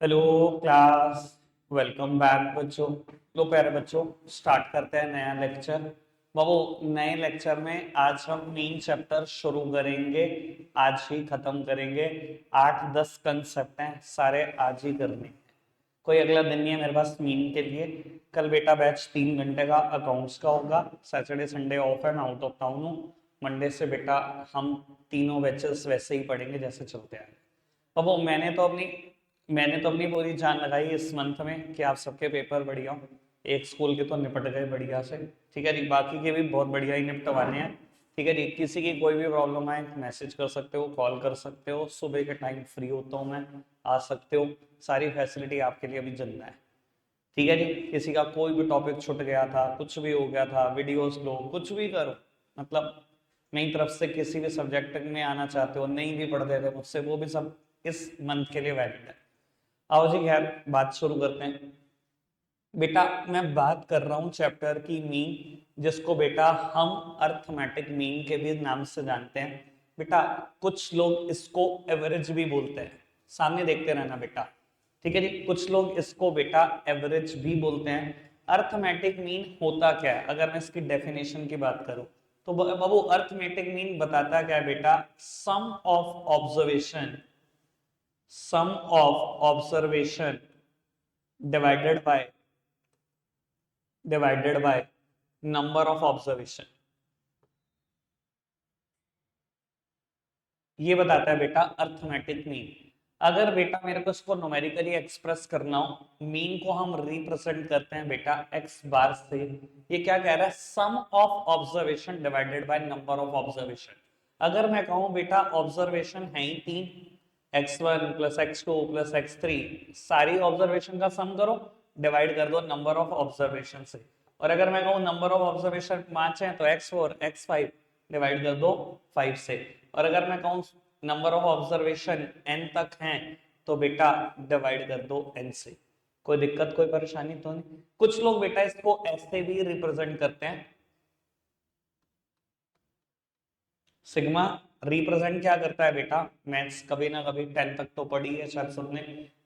Hello class. Welcome back बच्चों। लो प्यारे बच्चों, स्टार्ट करते हैं नया लेक्चर। बाबू, नए लेक्चर में आज हम मीन चैप्टर शुरू करेंगे। आज ही खत्म करेंगे। 8-10 कंसेप्ट हैं, सारे आज ही करने हैं। कोई अगला दिन नहीं है मेरे पास मीन के लिए। कल बेटा बैच 3 घंटे का अकाउंट्स का होगा। सैटरडे संडे ऑफ है, मैं आउट ऑफ टाउन हूँ। मंडे से बेटा हम तीनों बैचेस वैसे ही पढ़ेंगे जैसे चलते आए। अब मैंने तो अपनी पूरी जान लगाई इस मंथ में कि आप सबके पेपर बढ़िया हो। एक स्कूल के तो निपट गए बढ़िया से, ठीक है जी। बाकी के भी बहुत बढ़िया ही निपटवाने हैं, ठीक है जी। किसी की कोई भी प्रॉब्लम आए मैसेज कर सकते हो, कॉल कर सकते हो। सुबह के टाइम फ्री होता हूँ मैं, आ सकते हो। सारी फैसिलिटी आपके लिए अभी जिंदा है, ठीक है जी। किसी का कोई भी टॉपिक छूट गया था, कुछ भी हो गया था, वीडियोस लो, कुछ भी करो, मतलब मेरी तरफ से किसी भी सब्जेक्ट में आना चाहते हो, नहीं भी पढ़ते थे मुझसे, वो भी सब इस मंथ के लिए वैलिड है। आओ जी, खैर बात शुरू करते हैं। बेटा मैं बात कर रहा हूं चैप्टर की मीन, जिसको बेटा हम अर्थमेटिक मीन के भी नाम से जानते हैं। बेटा कुछ लोग इसको एवरेज भी बोलते हैं, सामने देखते रहना बेटा, ठीक है जी। कुछ लोग इसको बेटा एवरेज भी बोलते हैं। अर्थमेटिक मीन होता क्या है, अगर मैं इसकी डेफिनेशन की बात करूं तो बाबू अर्थमेटिक मीन बताता क्या है बेटा, sum of observation, sum of observation divided by number of observation, ये बताता है बेटा अर्थमेटिक मीन। अगर बेटा मेरे को इसको न्यूमेरिकली एक्सप्रेस करना हो, मीन को हम रिप्रेजेंट करते हैं बेटा एक्स बार से। ये क्या कह रहा है, sum of observation divided by number of observation. अगर मैं कहूं बेटा ऑब्जर्वेशन है ही 3, x1 plus x2 plus x3, सारी ऑब्जर्वेशन का सम करो, डिवाइड कर दो नंबर ऑफ ऑब्जर्वेशन से। और अगर मैं कहूं नंबर ऑफ ऑब्जर्वेशन 5 है तो x4 x5 डिवाइड कर दो 5 से। और अगर मैं कहूं नंबर ऑफ ऑब्जर्वेशन n तक हैं तो बेटा डिवाइड कर दो n से। कोई दिक्कत कोई परेशानी तो नहीं। कुछ लोग बेटा इसको ऐसे भी रिप्रेजेंट करते हैं, सिग्मा रिप्रेजेंट क्या करता है बेटा, मैथ्स कभी ना कभी 10 तक तो पढ़ी है शायद सबने।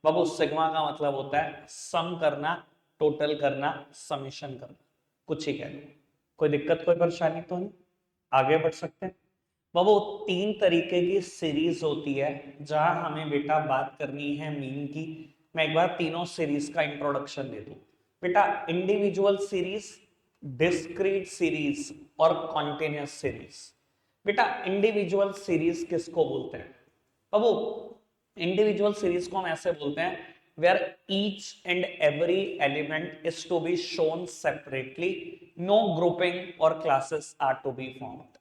बाबू सिग्मा का मतलब होता है सम करना, टोटल करना, समेशन करना, कुछ ही कह लो। कोई दिक्कत कोई परेशानी तो नहीं, आगे बढ़ सकते हैं। बाबू 3 तरीके की सीरीज होती है जहां हमें बेटा बात करनी है मीन की। मैं एक बार तीनों सीरीज का इंट्रोडक्शन दे दूं बेटा। इंडिविजुअल सीरीज, डिस्क्रीट सीरीज और कॉन्टिन्यूस सीरीज। बेटा इंडिविजुअल सीरीज किसको बोलते हैं बाबू, इंडिविजुअल सीरीज को हम ऐसे बोलते हैं where each and every element is to be shown separately, no grouping or classes are to be formed।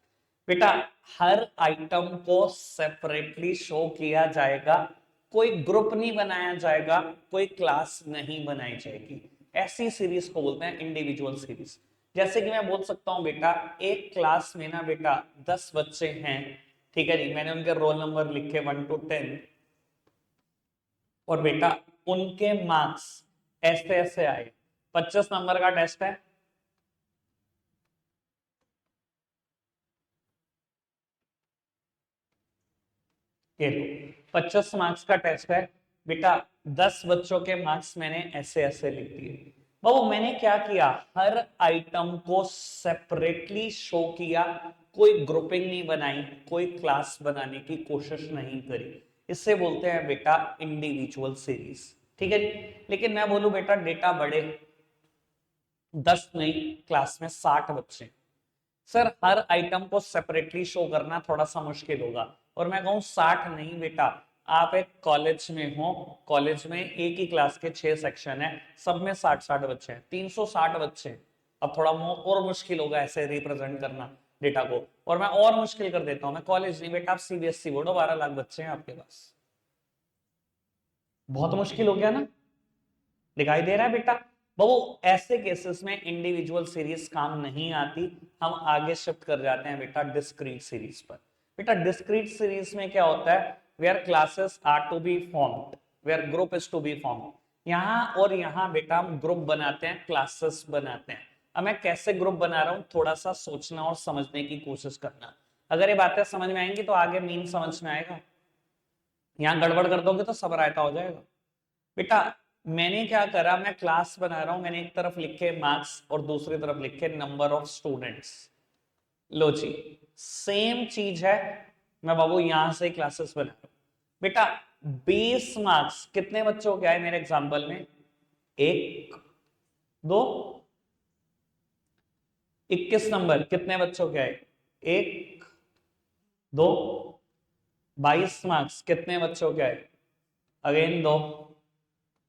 बेटा हर आइटम को सेपरेटली शो किया जाएगा, कोई ग्रुप नहीं बनाया जाएगा, कोई क्लास नहीं बनाई जाएगी। ऐसी सीरीज को बोलते हैं इंडिविजुअल सीरीज। जैसे कि मैं बोल सकता हूं बेटा एक क्लास में ना बेटा 10 बच्चे हैं, ठीक है जी। मैंने उनके रोल नंबर लिखे 1 to 10, और बेटा उनके मार्क्स ऐसे ऐसे आए। 25 नंबर का टेस्ट है, ये लो 25 मार्क्स का टेस्ट है बेटा। 10 बच्चों के मार्क्स मैंने ऐसे ऐसे लिख दिए। बाबू मैंने क्या किया, हर आइटम को सेपरेटली शो किया, कोई ग्रुपिंग नहीं बनाई, कोई क्लास बनाने की कोशिश नहीं करी। इससे बोलते हैं बेटा इंडिविजुअल सीरीज, ठीक है जी। लेकिन मैं बोलूं बेटा डेटा बढ़े, 10 नहीं, क्लास में 60 बच्चे, सर हर आइटम को सेपरेटली शो करना थोड़ा सा मुश्किल होगा। और मैं कहूं 60 नहीं बेटा, आप एक कॉलेज में हो, कॉलेज में एक ही क्लास के 6 सेक्शन है, सब में 60-60 बच्चे हैं, 360 बच्चे। अब थोड़ा और मुश्किल होगा ऐसे रिप्रेजेंट करना डेटा को। और मैं और मुश्किल कर देता हूं, मैं कॉलेज नहीं बेटा, आप सीबीएसई बोर्ड हो, 12 लाख बच्चे हैं आपके पास, बहुत मुश्किल हो गया ना, दिखाई दे रहा है बेटा। वो ऐसे केसेस में इंडिविजुअल सीरीज काम नहीं आती, हम आगे शिफ्ट कर जाते हैं बेटा डिस्क्रीट सीरीज पर। बेटा डिस्क्रीट सीरीज में क्या होता है, where classes are to be formed, where group is to be formed. यहां और यहां बेटा हम ग्रुप बनाते हैं, क्लासेस बनाते हैं। अब मैं कैसे ग्रुप बना रहा हूं, थोड़ा सा सोचना और समझने की कोशिश करना। अगर ये बातें समझ में आएंगी तो आगे मीन समझ में आएगा, यहां गड़बड़ कर दोगे तो सब रायता हो जाएगा। बेटा मैंने क्या करा, मैं क्लास बना रहा हूं, मैंने एक तरफ लिखे मार्क्स और दूसरी तरफ लिखे नंबर ऑफ स्टूडेंट्स। लो जी, सेम चीज है, मैं बाबू यहां से क्लासेस बना रहा हूं। बेटा 20 मार्क्स कितने बच्चों के आए मेरे एग्जांपल में? एक, दो, 21 नंबर कितने बच्चों के आए? एक, दो, 22 मार्क्स कितने बच्चों के आए? अगेन दो,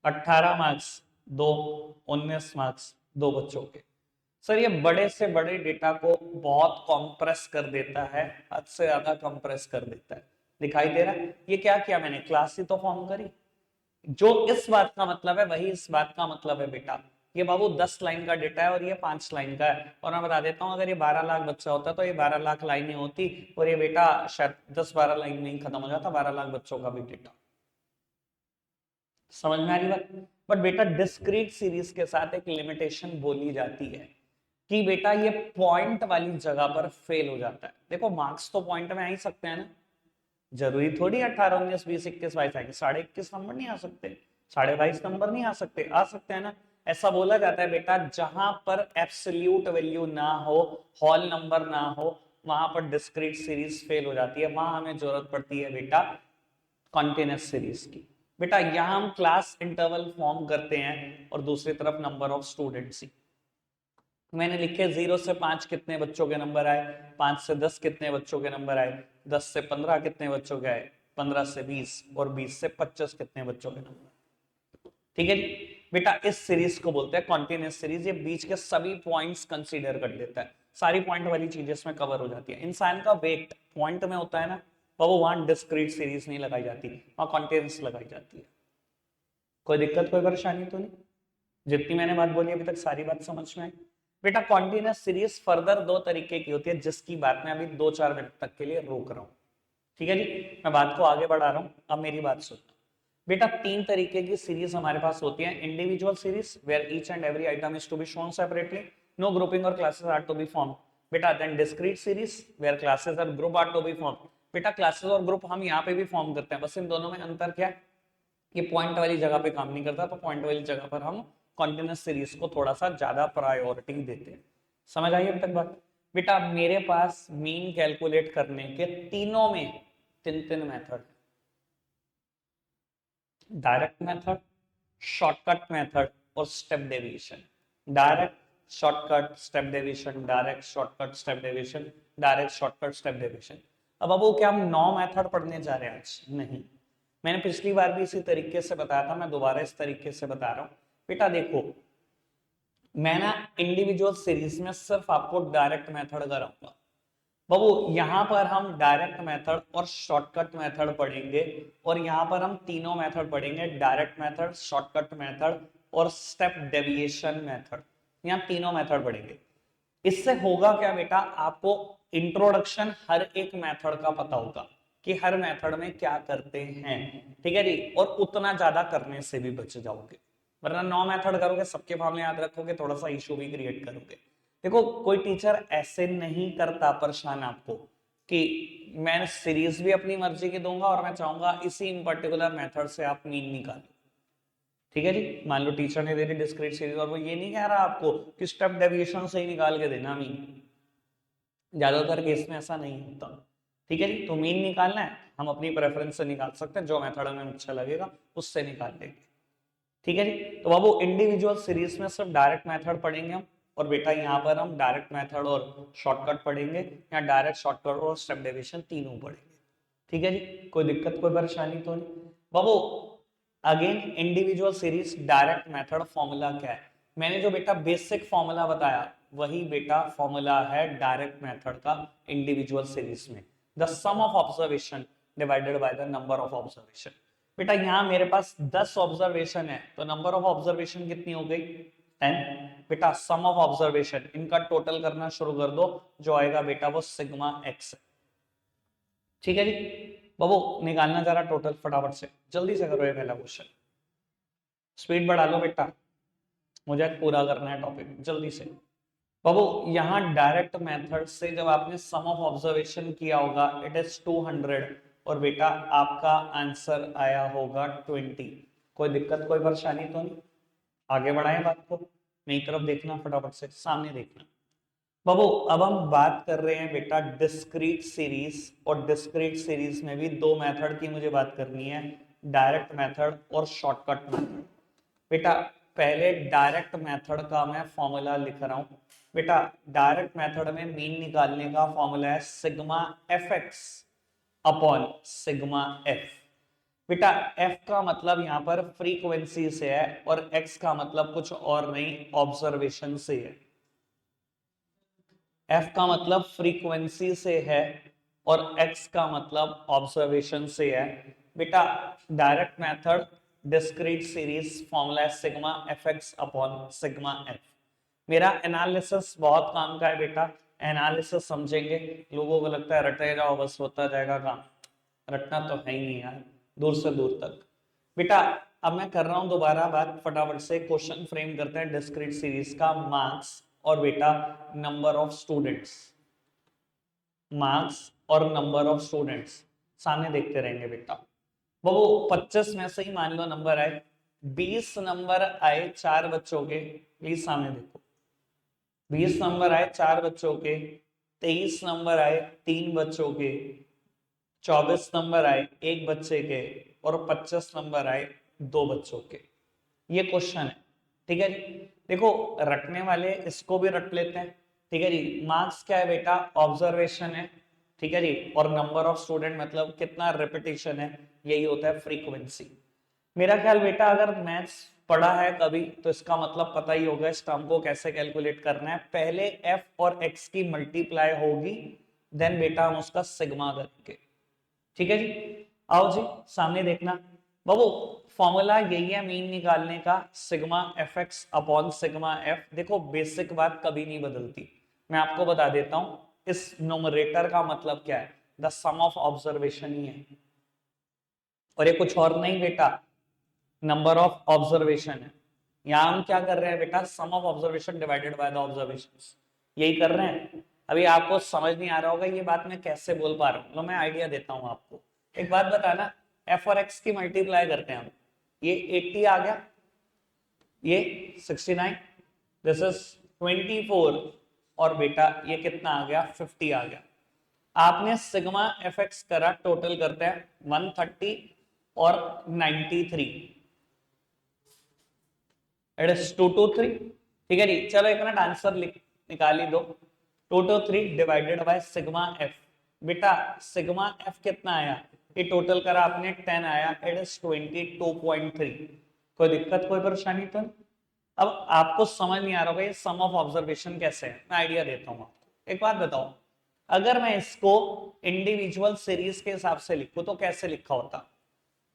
18 मार्क्स, दो, 19 मार्क्स, दो बच्चों के। सर ये बड़े से बड़े डेटा को बहुत कॉम्प्रेस कर देता है, हद से ज्यादा कॉम्प्रेस कर देता है। दिखाई दे रहा है? ये क्या किया मैंने, क्लास ही तो फॉर्म करी। जो इस बात का मतलब है वही इस बात का मतलब है बेटा। ये बाबू 10 लाइन का डेटा है और ये 5 लाइन का है। और मैं बता देता हूं, अगर ये 12 लाख बच्चा होता तो ये 12 लाख लाइनें होती और ये बेटा शायद 10-12 लाइन में ही खत्म हो जाता, 12 लाख बच्चों का भी डेटा। समझ में आ रही बात? बट बेटा डिस्क्रीट सीरीज के साथ एक लिमिटेशन बोली जाती है कि बेटा ये पॉइंट वाली जगह पर फेल हो जाता है। देखो मार्क्स तो पॉइंट में आ ही सकते हैं ना, जरूरी थोड़ी 18, 19, 20, 21, 22 आएंगे, 21.5 नंबर नहीं आ सकते, 22.5 नंबर नहीं आ सकते? आ सकते हैं ना। ऐसा बोला जाता है बेटा, जहां पर एब्सोल्यूट वैल्यू ना हो, होल नंबर ना हो, वहां पर डिस्क्रीट सीरीज फेल हो जाती है, वहां हमें जरूरत पड़ती है बेटा कॉन्टिन्यूस सीरीज की। बेटा यहां हम क्लास इंटरवल फॉर्म करते हैं और दूसरी तरफ नंबर ऑफ स्टूडेंट्स ही। मैंने लिखे 0 से 5 कितने बच्चों के नंबर आए, 5 से 10 कितने बच्चों के नंबर आए, 10 से 15 कितने बच्चों के आए, 15 से 20 और 20 से 25 कितने बच्चों के नंबर। ठीक है जी। बेटा इस सीरीज को बोलते हैं कॉन्टिन्यूस सीरीज। ये बीच के सभी पॉइंट्स कंसीडर कर लेता है, सारी पॉइंट वाली चीजें इसमें कवर हो जाती है। इंसान का वेट पॉइंट में होता है ना, वो वहां डिस्क्रीट सीरीज नहीं लगाई जाती, वहां कॉन्टिन्यूस लगाई जाती है। कोई दिक्कत कोई परेशानी तो नहीं? जितनी मैंने बात बोली अभी तक सारी बात समझ में आई? बेटा कॉन्टिन्यूस सीरीज फर्दर दो तरीके की होती है, जिसकी बात मैं अभी 2-4 मिनट तक के लिए रोक रहा हूं। ठीक है जी, मैं बात को आगे बढ़ा रहा हूं, अब मेरी बात सुनो। बेटा 3 तरीके की सीरीज हमारे पास होती है। Individual series where each and every item is to be shown separately, no grouping और classes are to be form. बेटा then discrete series where classes और group are to be form. बेटा क्लासेस और group हम यहाँ पे भी form करते हैं, बस इन दोनों में अंतर क्या है, ये पॉइंट वाली जगह पे काम नहीं करता, तो पॉइंट वाली जगह पर हम कॉन्टिन्यूस सीरीज को थोड़ा सा ज्यादा प्रायोरिटी देते हैं। समझ आई अब तक बात? बेटा मेरे पास मीन कैलकुलेट करने के तीनों में 3-3 method, direct method, shortcut method और step deviation. Direct, shortcut, step deviation, direct, shortcut, step deviation, direct, shortcut, step deviation. अब वो क्या हम 9 मेथड पढ़ने जा रहे हैं आज? नहीं, मैंने पिछली बार भी इसी तरीके से बताया था, मैं दोबारा इस तरीके से बता रहा हूं। बेटा देखो मैं ना इंडिविजुअल सीरीज में सिर्फ आपको डायरेक्ट मेथड कराऊंगा बाबू। यहां पर हम डायरेक्ट मेथड और शॉर्टकट मेथड पढ़ेंगे और यहां पर हम तीनों मेथड पढ़ेंगे, डायरेक्ट मेथड, शॉर्टकट मेथड और स्टेप डेविएशन मेथड। यहाँ तीनों मेथड पढ़ेंगे। इससे होगा क्या बेटा, आपको इंट्रोडक्शन हर एक मेथड का पता होगा कि हर मेथड में क्या करते हैं। ठीक है जी, और उतना ज्यादा करने से भी बच जाओगे, वरना 9 मेथड करोगे, सबके फॉर्मूले याद रखोगे, थोड़ा सा इशू भी क्रिएट करोगे। देखो कोई टीचर ऐसे नहीं करता परेशान आपको कि मैं सीरीज भी अपनी मर्जी की दूंगा और मैं चाहूंगा इसी पर्टिकुलर मेथड से आप मीन निकालो। ठीक है जी, मान लो टीचर ने दे दी डिस्क्रीट सीरीज और वो ये नहीं कह रहा आपको कि स्टेप डेविएशन से ही निकाल के देना मीन, ज्यादातर केस में ऐसा नहीं होता। ठीक है जी, तो मीन निकालना है, हम अपनी प्रेफरेंस से निकाल सकते हैं, जो मेथड हमें अच्छा लगेगा उससे निकाल लेंगे। ठीक है जी, तो बाबू इंडिविजुअल सीरीज में सिर्फ डायरेक्ट मेथड पढ़ेंगे हम, और बेटा यहाँ पर हम डायरेक्ट मेथड और शॉर्टकट पढ़ेंगे, या डायरेक्ट, शॉर्टकट और स्टेप डेविएशन तीनों पढ़ेंगे। ठीक है जी, कोई दिक्कत कोई परेशानी तो नहीं बाबू? Again individual series direct method formula क्या है? मैंने जो बेटा बेसिक फॉर्मूला बताया वही बेटा फॉर्मूला है डायरेक्ट मेथड का इंडिविजुअल सीरीज में, the sum of observation divided by the number of observation. बेटा यहाँ मेरे पास 10 ऑब्जर्वेशन है, तो नंबर ऑफ ऑब्जर्वेशन कितनी हो गई? 10। बेटा सम ऑफ ऑब्जर्वेशन, इनका टोटल करना शुरू कर दो, जो आएगा बेटा वो सिग्मा एक्स है। ठीक है जी, बाबू निकालना जरा टोटल फटाफट से, जल्दी से करो ये पहला क्वेश्चन, स्पीड बढ़ा लो बेटा, मुझे पूरा करना है टॉपिक जल्दी से। बाबू यहाँ डायरेक्ट मेथड से जब आपने सम ऑफ ऑब्जर्वेशन किया होगा इट इज 200 और बेटा आपका आंसर आया होगा 20। कोई दिक्कत कोई परेशानी तो नहीं? आगे बढ़ाएं बात को, मेरी तरफ देखना, फटाफट से सामने देखना। बाबू अब हम बात कर रहे हैं बेटा डिस्क्रीट सीरीज, और डिस्क्रीट सीरीज में भी दो मेथड की मुझे बात करनी है, डायरेक्ट मेथड और शॉर्टकट मेथड। बेटा पहले डायरेक्ट मेथड का मैं फॉर्मूला लिख रहा हूं। बेटा डायरेक्ट मेथड में मीन निकालने का फॉर्मूला है sigma F x upon sigma F. बेटा एफ का मतलब यहां पर फ्रीक्वेंसी से है और एक्स का मतलब कुछ और नहीं, ऑब्जर्वेशन से है। एफ का मतलब फ्रीक्वेंसी से है और एक्स का मतलब ऑब्जर्वेशन से है। बेटा direct method discrete series formula है sigma F x upon sigma F. मेरा एनालिसिस बहुत काम का है बेटा, एनालिसिस समझेंगे। लोगों को लगता है रटे जाओ बस होता जाएगा काम, रटना तो है ही नहीं यार, दूर से दूर तक। बेटा अब मैं कर रहा हूं दोबारा बात, फटाफट से क्वेश्चन फ्रेम करते हैं डिस्क्रीट सीरीज का। मार्क्स और बेटा नंबर ऑफ स्टूडेंट्स, मार्क्स और नंबर ऑफ स्टूडेंट्स सामने देखते रहेंगे बेटा। वो 25 में से ही मान लो नंबर आए, 20 नंबर आए चार बच्चों के, प्लीज सामने देखो, 20 नंबर आए चार बच्चों के, 23 नंबर आए तीन बच्चों के, 24 नंबर आए एक बच्चे के, और 25 नंबर आए दो बच्चों के। ये क्वेश्चन है, ठीक है जी। देखो रटने वाले इसको भी रट लेते हैं, ठीक है जी। मार्क्स क्या है बेटा, ऑब्जर्वेशन है, ठीक है जी, और नंबर ऑफ स्टूडेंट मतलब कितना रिपीटिशन है, यही होता है फ्रीक्वेंसी। मेरा ख्याल बेटा अगर मैथ्स पढ़ा है कभी तो इसका मतलब पता ही होगा इस टर्म को कैसे कैलकुलेट करना है। पहले एफ और एक्स की मल्टीप्लाई होगी, देन बेटा हम उसका सिग्मा करेंगे, ठीक है जी। आओ जी सामने देखना बाबू, फॉर्मूला यही है मीन निकालने का, sigma F x upon sigma F. देखो बेसिक बात कभी नहीं बदलती, मैं आपको बता देता हूं, इस नोमरेटर का मतलब क्या है, द सम ऑफ ऑब्जर्वेशन ही है, और ये कुछ और नहीं बेटा, नंबर ऑफ ऑब्जर्वेशन है। यहां हम क्या कर रहे हैं बेटा, sum of observation divided by the observations, यही कर रहे हैं। अभी आपको समझ नहीं आ रहा होगा ये बात मैं कैसे बोल पा रहा हूं, तो मैं आइडिया देता हूं आपको। एक बात बताना, एफ और एक्स की मल्टीप्लाई करते हैं हम, ये 80 आ गया, ये 69, दिस इज 24, और बेटा ये कितना आ गया, 50 आ गया। आपने सिग्मा एफ एक्स करा, टोटल करते हैं 130 और 93, इट इज 223, ठीक है जी। चलो एक मिनट आंसर निकाल ही दो, 223 डिवाइडेड बाय सिग्मा एफ। बेटा सिग्मा एफ कितना आया, ये टोटल करा आपने 10 आया, इट इज 22.3। कोई दिक्कत कोई परेशानी तो नहीं? अब आपको समझ नहीं आ रहा होगा ये सम ऑफ ऑब्जर्वेशन कैसे है, मैं आइडिया देता हूं आपको। एक बात बताओ, अगर मैं इसको इंडिविजुअल सीरीज के हिसाब से लिखूं तो कैसे लिखा होता।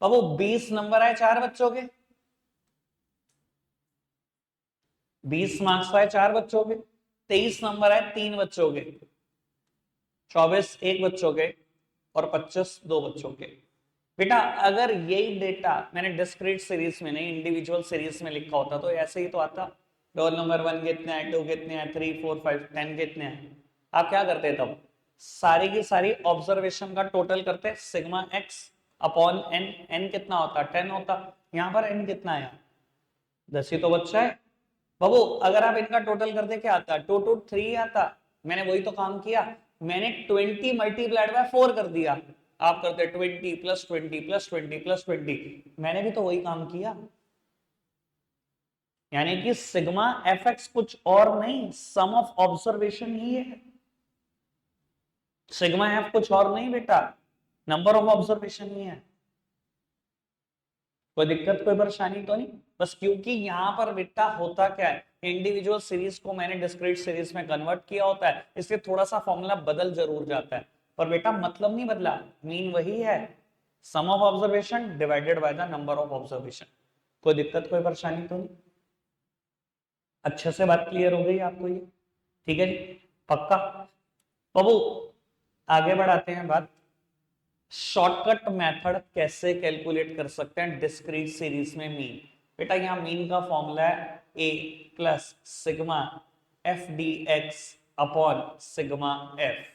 बाबू 20 नंबर आए चार बच्चों के, 20 मार्क्स आए चार बच्चों के, 23 नंबर आए तीन बच्चों के, 24 एक बच्चों के, और 25 दो बच्चों के। बेटा अगर यही डेटा मैंने डिस्क्रीट सीरीज में नहीं इंडिविजुअल सीरीज में लिखा होता तो ऐसे ही तो आता, रोल नंबर 1 कितने हैं, 2 कितने हैं, 3 4 5 10 कितने हैं। आप क्या करते तब, सारी की सारी ऑब्जर्वेशन का टोटल करते, sigma x upon n, n कितना होता 10 होता, यहां पर एन कितना आया 10 ही तो बच्चा है। बाबू अगर आप इनका टोटल करते क्या आता, 2 2 3 आता। मैंने वही तो काम किया, मैंने 20 मल्टीप्लाइड बाय 4 कर दिया, आप करते 20 प्लस 20 प्लस 20 प्लस 20, मैंने भी तो वही काम किया। यानी कि सिग्मा एफ एक्स कुछ और नहीं, सम ऑफ ऑब्जर्वेशन ही है। सिग्मा एफ कुछ और नहीं बेटा, नंबर ऑफ ऑब्जर्वेशन ही है। कोई दिक्कत कोई परेशानी तो नहीं? बस क्योंकि यहां पर बेटा होता क्या है, इंडिविजुअल सीरीज को मैंने डिस्क्रीट सीरीज में कन्वर्ट किया होता है, इसलिए थोड़ा सा फॉर्मूला बदल जरूर जाता है, पर बेटा मतलब नहीं बदला, मीन वही है, sum of observation divided by the number of observation. कोई दिक्कत कोई परेशानी तो नहीं? अच्छे से बात क्लियर हो गई आपको ये, ठीक है जी, पक्का। बाबू आगे बढ़ाते हैं बात, शॉर्टकट मेथड कैसे कैलकुलेट कर सकते हैं डिस्क्रीट सीरीज में मीन। बेटा यहां मीन का फॉर्मूला है A plus sigma F D X upon sigma F.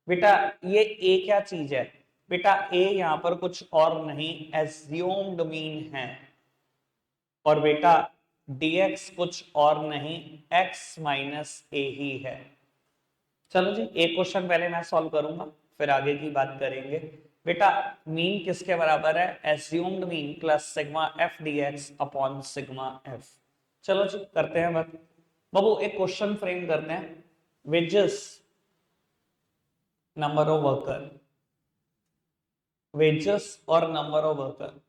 बेटा ये ए क्या चीज है, बेटा ए यहां पर कुछ और नहीं एज्यूम्ड मीन है, और बेटा dx कुछ और नहीं x माइनस ए ही है। चलो जी, एक क्वेश्चन पहले मैं सॉल्व करूंगा, फिर आगे की बात करेंगे। बेटा मीन किसके बराबर है? Assumed mean plus sigma F D X upon sigma F. चलो जी करते हैं बात। बाबू एक क्वेश्चन फ्रेम करते हैं। Wages, number of worker, wages और नंबर ऑफ वर्कर।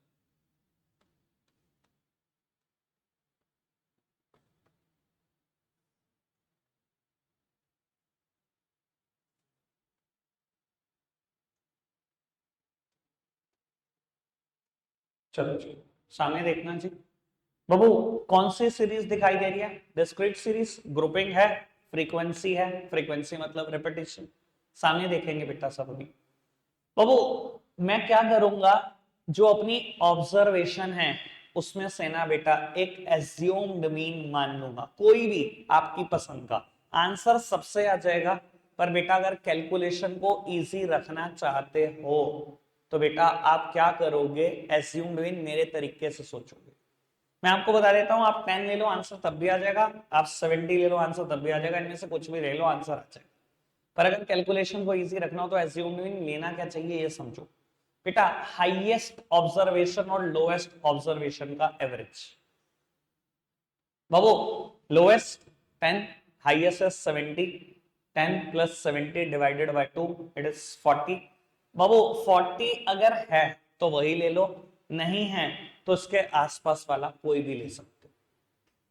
चलो जी सामने देखना जी। बाबू कौन सी सीरीज दिखाई दे रही है? डिस्क्रीट सीरीज, ग्रुपिंग है, फ्रीक्वेंसी है, फ्रीक्वेंसी मतलब रिपीटिशन। सामने देखेंगे बेटा सब अभी। बाबू मैं क्या करूंगा, जो अपनी ऑब्जर्वेशन है उसमें से ना बेटा एक एज्यूम्ड मीन मान लूंगा, कोई भी आपकी पसंद का आंसर सबसे आ जाएगा। पर बेटा अगर कैलकुलेशन को इजी रखना चाहते हो तो बेटा आप क्या करोगे, एज्यूम्ड मीन मेरे तरीके से सोचोगे। मैं आपको बता देता हूं, आप 10 ले लो आंसर तब भी आ जाएगा, आप 70 ले लो आंसर तब भी आ जाएगा, इनमें से कुछ भी ले लो आंसर आ जाएगा। पर अगर कैलकुलेशन को इजी रखना हो तो एज्यूम्ड मीन लेना क्या चाहिए ये समझो। बेटा हाईएस्ट ऑब्जर्वेशन और लोएस्ट ऑब्जर्वेशन का एवरेज। बाबू लोएस्ट 10, हाईएस्ट है 70, 10 plus 70 divided by 2 it is 40। बाबू 40 अगर है तो वही ले लो, नहीं है तो इसके आसपास वाला कोई भी ले सकते हो।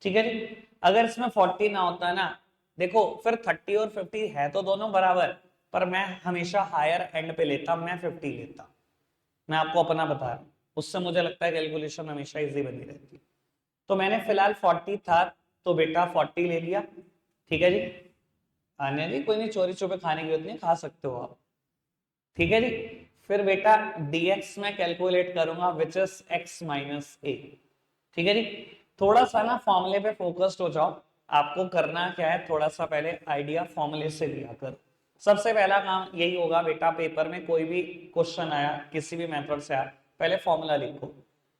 ठीक है जी। अगर इसमें 40 ना होता ना, देखो फिर 30 और 50 है तो दोनों बराबर, पर मैं हमेशा हायर एंड पे लेता, मैं 50 लेता। मैं आपको अपना बता रहा हूं, उससे मुझे लगता है कैलकुलेशन हमेशा इजी बनी रहती है। तो मैंने फिलहाल 40 था तो बेटा 40 ले लिया। ठीक है जी। आने जी, कोई नहीं, चोरी छुपे खाने की जरूरत नहीं, खा सकते हो आप। ठीक है जी। फिर बेटा dx में कैलकुलेट करूंगा विच इज x माइनस ए। ठीक है जी। थोड़ा सा ना फॉर्मूले पे फोकस्ड हो जाओ। आपको करना क्या है, थोड़ा सा पहले आइडिया फॉर्मूले से लिया कर। सबसे पहला काम यही होगा बेटा, पेपर में कोई भी क्वेश्चन आया किसी भी मेथड से आया, पहले फॉर्मूला लिखो।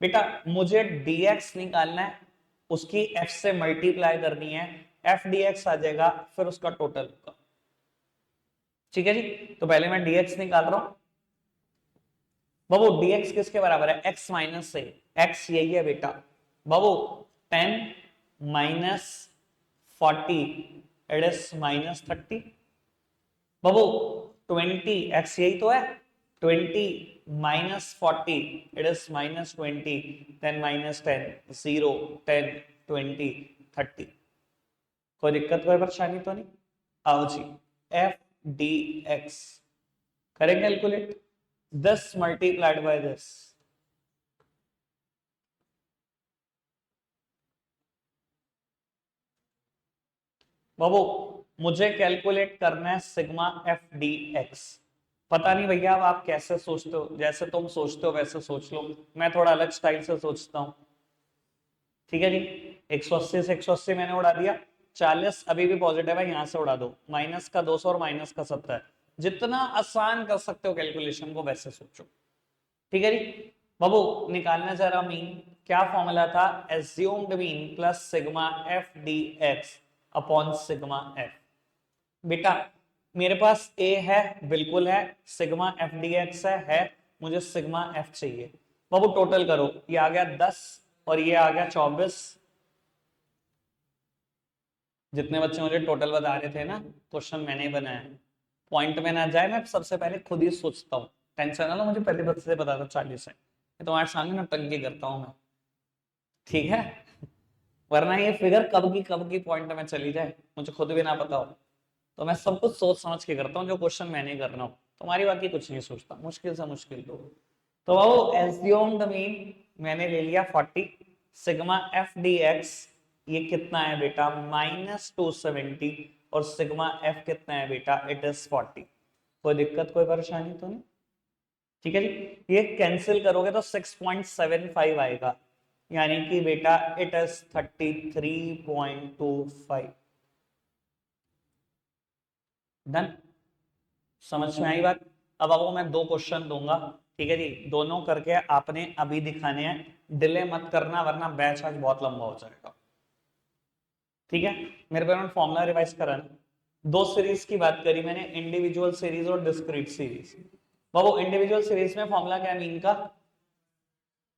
बेटा मुझे dx निकालना है, उसकी f से मल्टीप्लाई करनी है, f dx आ जाएगा, फिर उसका टोटल होगा। ठीक है जी। तो पहले मैं dx निकाल रहा हूं। बाबू dx किसके बराबर है? x माइनस से, x यही है बेटा। बाबू 10 माइनस 40 इट इज माइनस 30। बाबू 20, x यही तो है, 20 minus 40 it is minus 20, then minus 10, 0, 10, 20, 30। कोई दिक्कत कोई परेशानी तो नहीं? आओ जी, f dx करें calculate, this multiplied by this। बाबू मुझे कैलकुलेट करना है सिग्मा एफ डी एक्स। पता नहीं भैया अब आप कैसे सोचते हो, जैसे तुम सोचते हो वैसे सोच लो, मैं थोड़ा अलग स्टाइल से सोचता हूँ। ठीक है जी। 180 से 180 मैंने उड़ा दिया, 40 अभी भी पॉजिटिव है, यहां से उड़ा दो, माइनस का 200 और माइनस का 70। जितना आसान कर सकते हो कैलकुलेशन को वैसे सोचो। ठीक है जी। बाबू निकालना चाह रहा मीन, क्या फॉर्मूला था? Assumed mean plus sigma F D X upon sigma F. बेटा मेरे पास ए है, बिल्कुल है, सिग्मा एफ डी एक्स है, मुझे सिग्मा एफ चाहिए। बाबू टोटल करो, ये आ गया 10 और ये आ गया 24। जितने बच्चे मुझे टोटल बता रहे थे ना, क्वेश्चन मैंने ही बनाया। पॉइंट में ना जाए, मैं सबसे पहले खुद ही सोचता हूँ, टेंशन ना लो, मुझे पहले बच्चे से बता दो 40 है, ये तुम्हारे सामने ना टंकी करता हूँ मैं। ठीक है, वरना ये फिगर कब की पॉइंट में चली जाए मुझे खुद भी ना पता हो। तो मैं सब कुछ सोच समझ के करता हूँ, जो क्वेश्चन मैंने करना हो, तुम्हारी बाकी कुछ नहीं सोचता, मुश्किल से मुश्किल तो वो एज्यूम्ड मीन मैंने ले लिया 40, सिग्मा एफ डी एक्स ये कितना है बेटा? -270, और सिग्मा एफ कितना है बेटा? It is 40। कोई दिक्कत कोई परेशानी तो नहीं? ठीक है जी। ये कैंसिल करोगे तो 6.75 आएगा, यानी कि बेटा इट इज 33.25। डन, समझ में आई बात? अब आपको मैं दो क्वेश्चन दूंगा, ठीक है जी, दोनों करके आपने अभी दिखाने हैं, डिले मत करना वरना बैच आज बहुत लंबा हो जाएगा। ठीक है, मेरे पेमेंट फॉर्मूला रिवाइज करा ना। दो सीरीज की बात करी मैंने, इंडिविजुअल सीरीज और डिस्क्रीट सीरीज। बाबू इंडिविजुअल सीरीज में फॉर्मूला क्या है मीन का?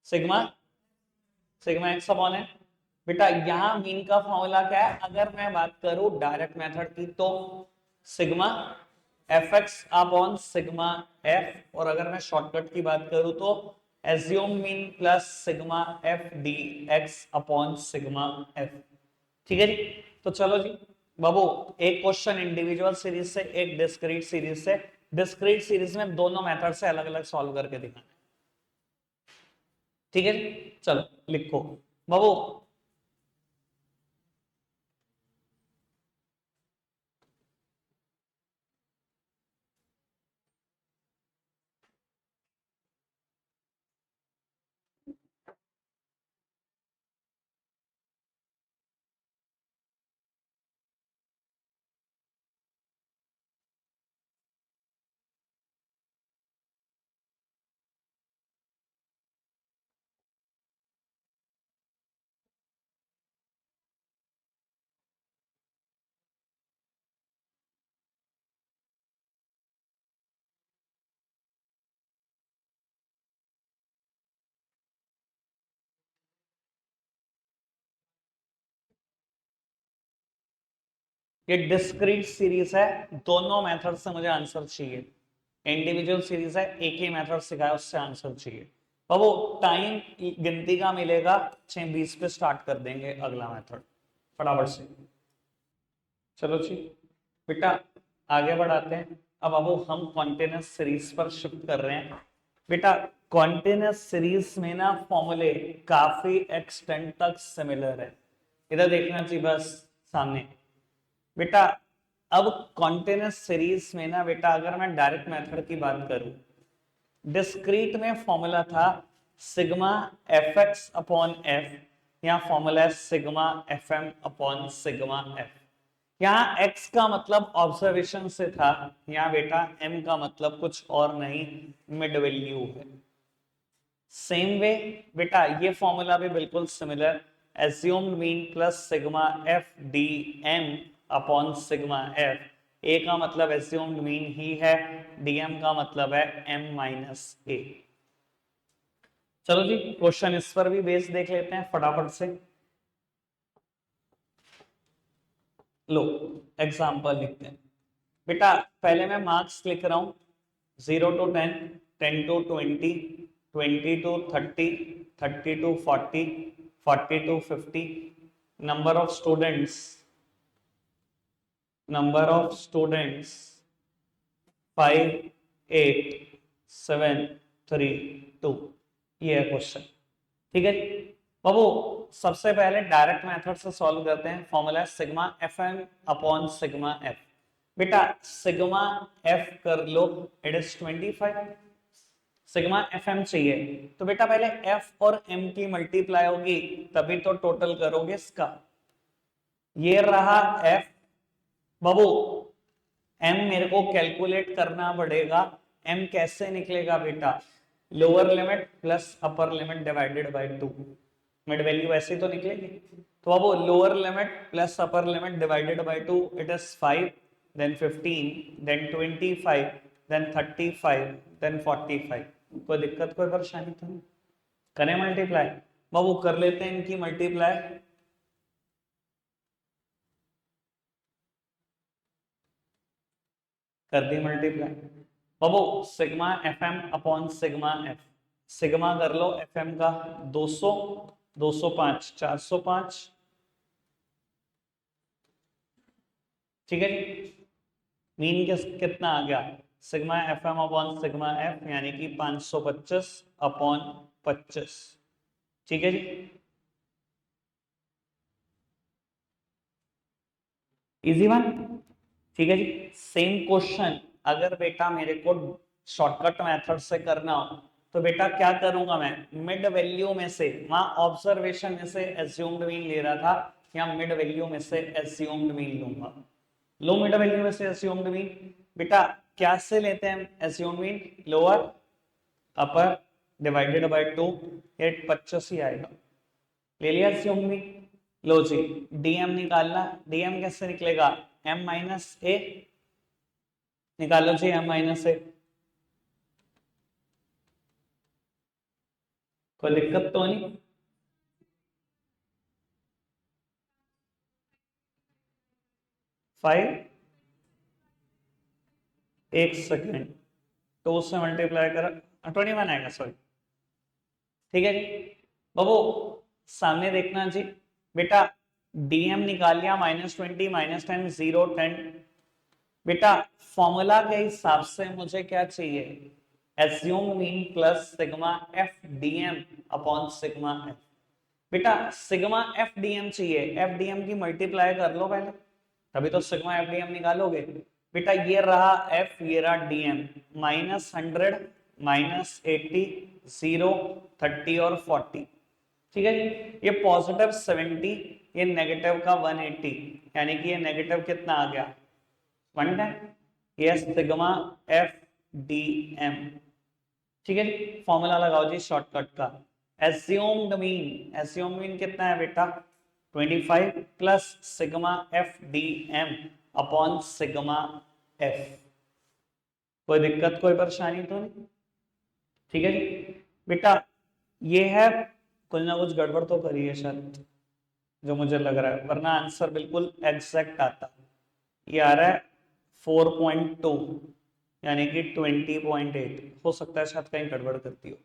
सिग्मा सिग्मा एक्स अपॉन है। बेटा यहां मीन का फॉर्मूला क्या है? अगर मैं बात करूं डायरेक्ट मेथड की तो sigma F x upon sigma F, और अगर मैं शॉर्टकट की बात करूं तो assume mean plus sigma F D X upon sigma F. ठीक है जी, तो चलो जी बाबू, एक क्वेश्चन इंडिविजुअल सीरीज से, एक डिस्क्रीट सीरीज से। डिस्क्रीट सीरीज में दोनों मेथड से अलग अलग सॉल्व करके दिखाना। ठीक है जी, चलो लिखो बाबू। ये डिस्क्रीट सीरीज है, दोनों मेथड से मुझे आंसर चाहिए। इंडिविजुअल सीरीज है, एक ही मेथड सिखाया उससे आंसर चाहिए। बाबू टाइम गिनती का मिलेगा 6:20 पे स्टार्ट कर देंगे अगला मेथड फटाफट से। चलो जी बेटा आगे बढ़ाते हैं। अब हम कॉन्टिन्यूअस सीरीज पर शिफ्ट कर रहे हैं। बेटा कॉन्टिन्यूअस सीरीज में ना फॉर्मूले काफी एक्सटेंट तक सिमिलर है, इधर देखना चाहिए बस सामने। बेटा अब कॉन्टिन्यूअस सीरीज में ना बेटा अगर मैं डायरेक्ट मेथड की बात करूं, डिस्क्रीट में फॉर्मूला था sigma F x upon f, यहाँ फॉर्मूला है sigma F M upon sigma f. यहाँ x का मतलब ऑब्जर्वेशन से था, यहाँ बेटा m का मतलब कुछ और नहीं, मिड वैल्यू है। सेम वे बेटा ये फॉर्मूला भी बिल्कुल similar, assumed mean plus sigma F D M upon sigma F. A का मतलब एज्यूम्ड मीन ही है, डीएम का मतलब है m माइनस ए। चलो जी क्वेश्चन इस पर भी बेस देख लेते हैं फटाफट से। लो एग्जाम्पल लिखते हैं। बेटा पहले मैं मार्क्स लिख रहा हूं, 0 to 10, 10 to 20, 20 to 30, 30 to 40, 40 to 50। Number of students 5, 8, 7, 3, 2। ये है क्वेश्चन। ठीक है जी बाबू, सबसे पहले डायरेक्ट मेथड से सॉल्व करते हैं। फॉर्मूला है sigma F M upon sigma F. बेटा सिग्मा एफ कर लो, it is 25। Sigma F M चाहिए तो बेटा पहले एफ और एम की मल्टीप्लाई होगी तभी तो टोटल करोगे इसका। ये रहा एफ बाबू, एम मेरे को कैलकुलेट करना पड़ेगा। एम कैसे निकलेगा बेटा? Lower limit plus upper limit divided by 2। Mid value ऐसे तो निकलेगी। तो अब lower limit plus upper limit divided by 2, it is 5, then 15, then 25, then 35, then 45। कोई दिक्कत कोई परेशानी तो नहीं? करें मल्टीप्लाई? बाबू कर लेते हैं इनकी मल्टीप्लाई। कर दी मल्टीप्लाई। बाबू sigma F M upon sigma F, sigma कर लो एफ एम का 200, 205, 405। ठीक है मीन कितना आ गया? Sigma F M upon sigma f यानी कि 525 अपॉन 25। ठीक है जी, इजी वन। ठीक है जी, सेम क्वेश्चन अगर बेटा मेरे को शॉर्टकट मेथड से करना हो तो बेटा क्या करूंगा मैं? मिड वैल्यू में से, वहां ऑब्जर्वेशन में से एज्यूम्ड मीन ले रहा था, या मिड वैल्यू में से एज्यूम्ड मीन लूंगा। लो मिड वैल्यू में से एज्यूम्ड मीन। बेटा क्या से लेते हैं assumed mean? Lower upper divided by 2, ये 25 ही आएगा। ले लिया एसयूम भी। लो जी, डीएम निकालना, डीएम कैसे निकलेगा, m माइनस ए, निकालो जी m माइनस ए। कोई दिक्कत तो नहीं? फाइव, एक सेकेंड, टू से मल्टीप्लाई कर 21 आएगा, सॉरी। ठीक है जी बाबू, सामने देखना जी बेटा, डीएम निकाल लिया, -20 -10 0 10। बेटा फॉर्मूला के हिसाब से मुझे क्या चाहिए, assume mean plus sigma f dm upon sigma F. बेटा सिग्मा एफ डीएम चाहिए, एफ डीएम की मल्टीप्लाई कर लो पहले, तभी तो सिग्मा एफ डीएम निकालोगे। बेटा ये रहा एफ, ये रहा डीएम, -100 -80 0 30 और 40। ठीक है जी, ये पॉजिटिव 70, ये नेगेटिव का 180, यानी कि ये नेगेटिव कितना आ गया 110। ये सिग्मा एफ डी एम। ठीक है जी, फॉर्मूला लगाओ जी शॉर्टकट का, एज्यूम्ड मीन, एज्यूम्ड मीन कितना है बेटा 25 plus sigma F D M upon sigma f. कोई दिक्कत कोई परेशानी तो नहीं? ठीक है जी बेटा, ये है, कुछ ना कुछ गड़बड़ तो करी है शायद, जो मुझे लग रहा है, वरना आंसर बिल्कुल एग्जैक्ट आता। ये आ रहा है 4.2, यानी कि 20.8। हो सकता है शायद कहीं गड़बड़ करती हो,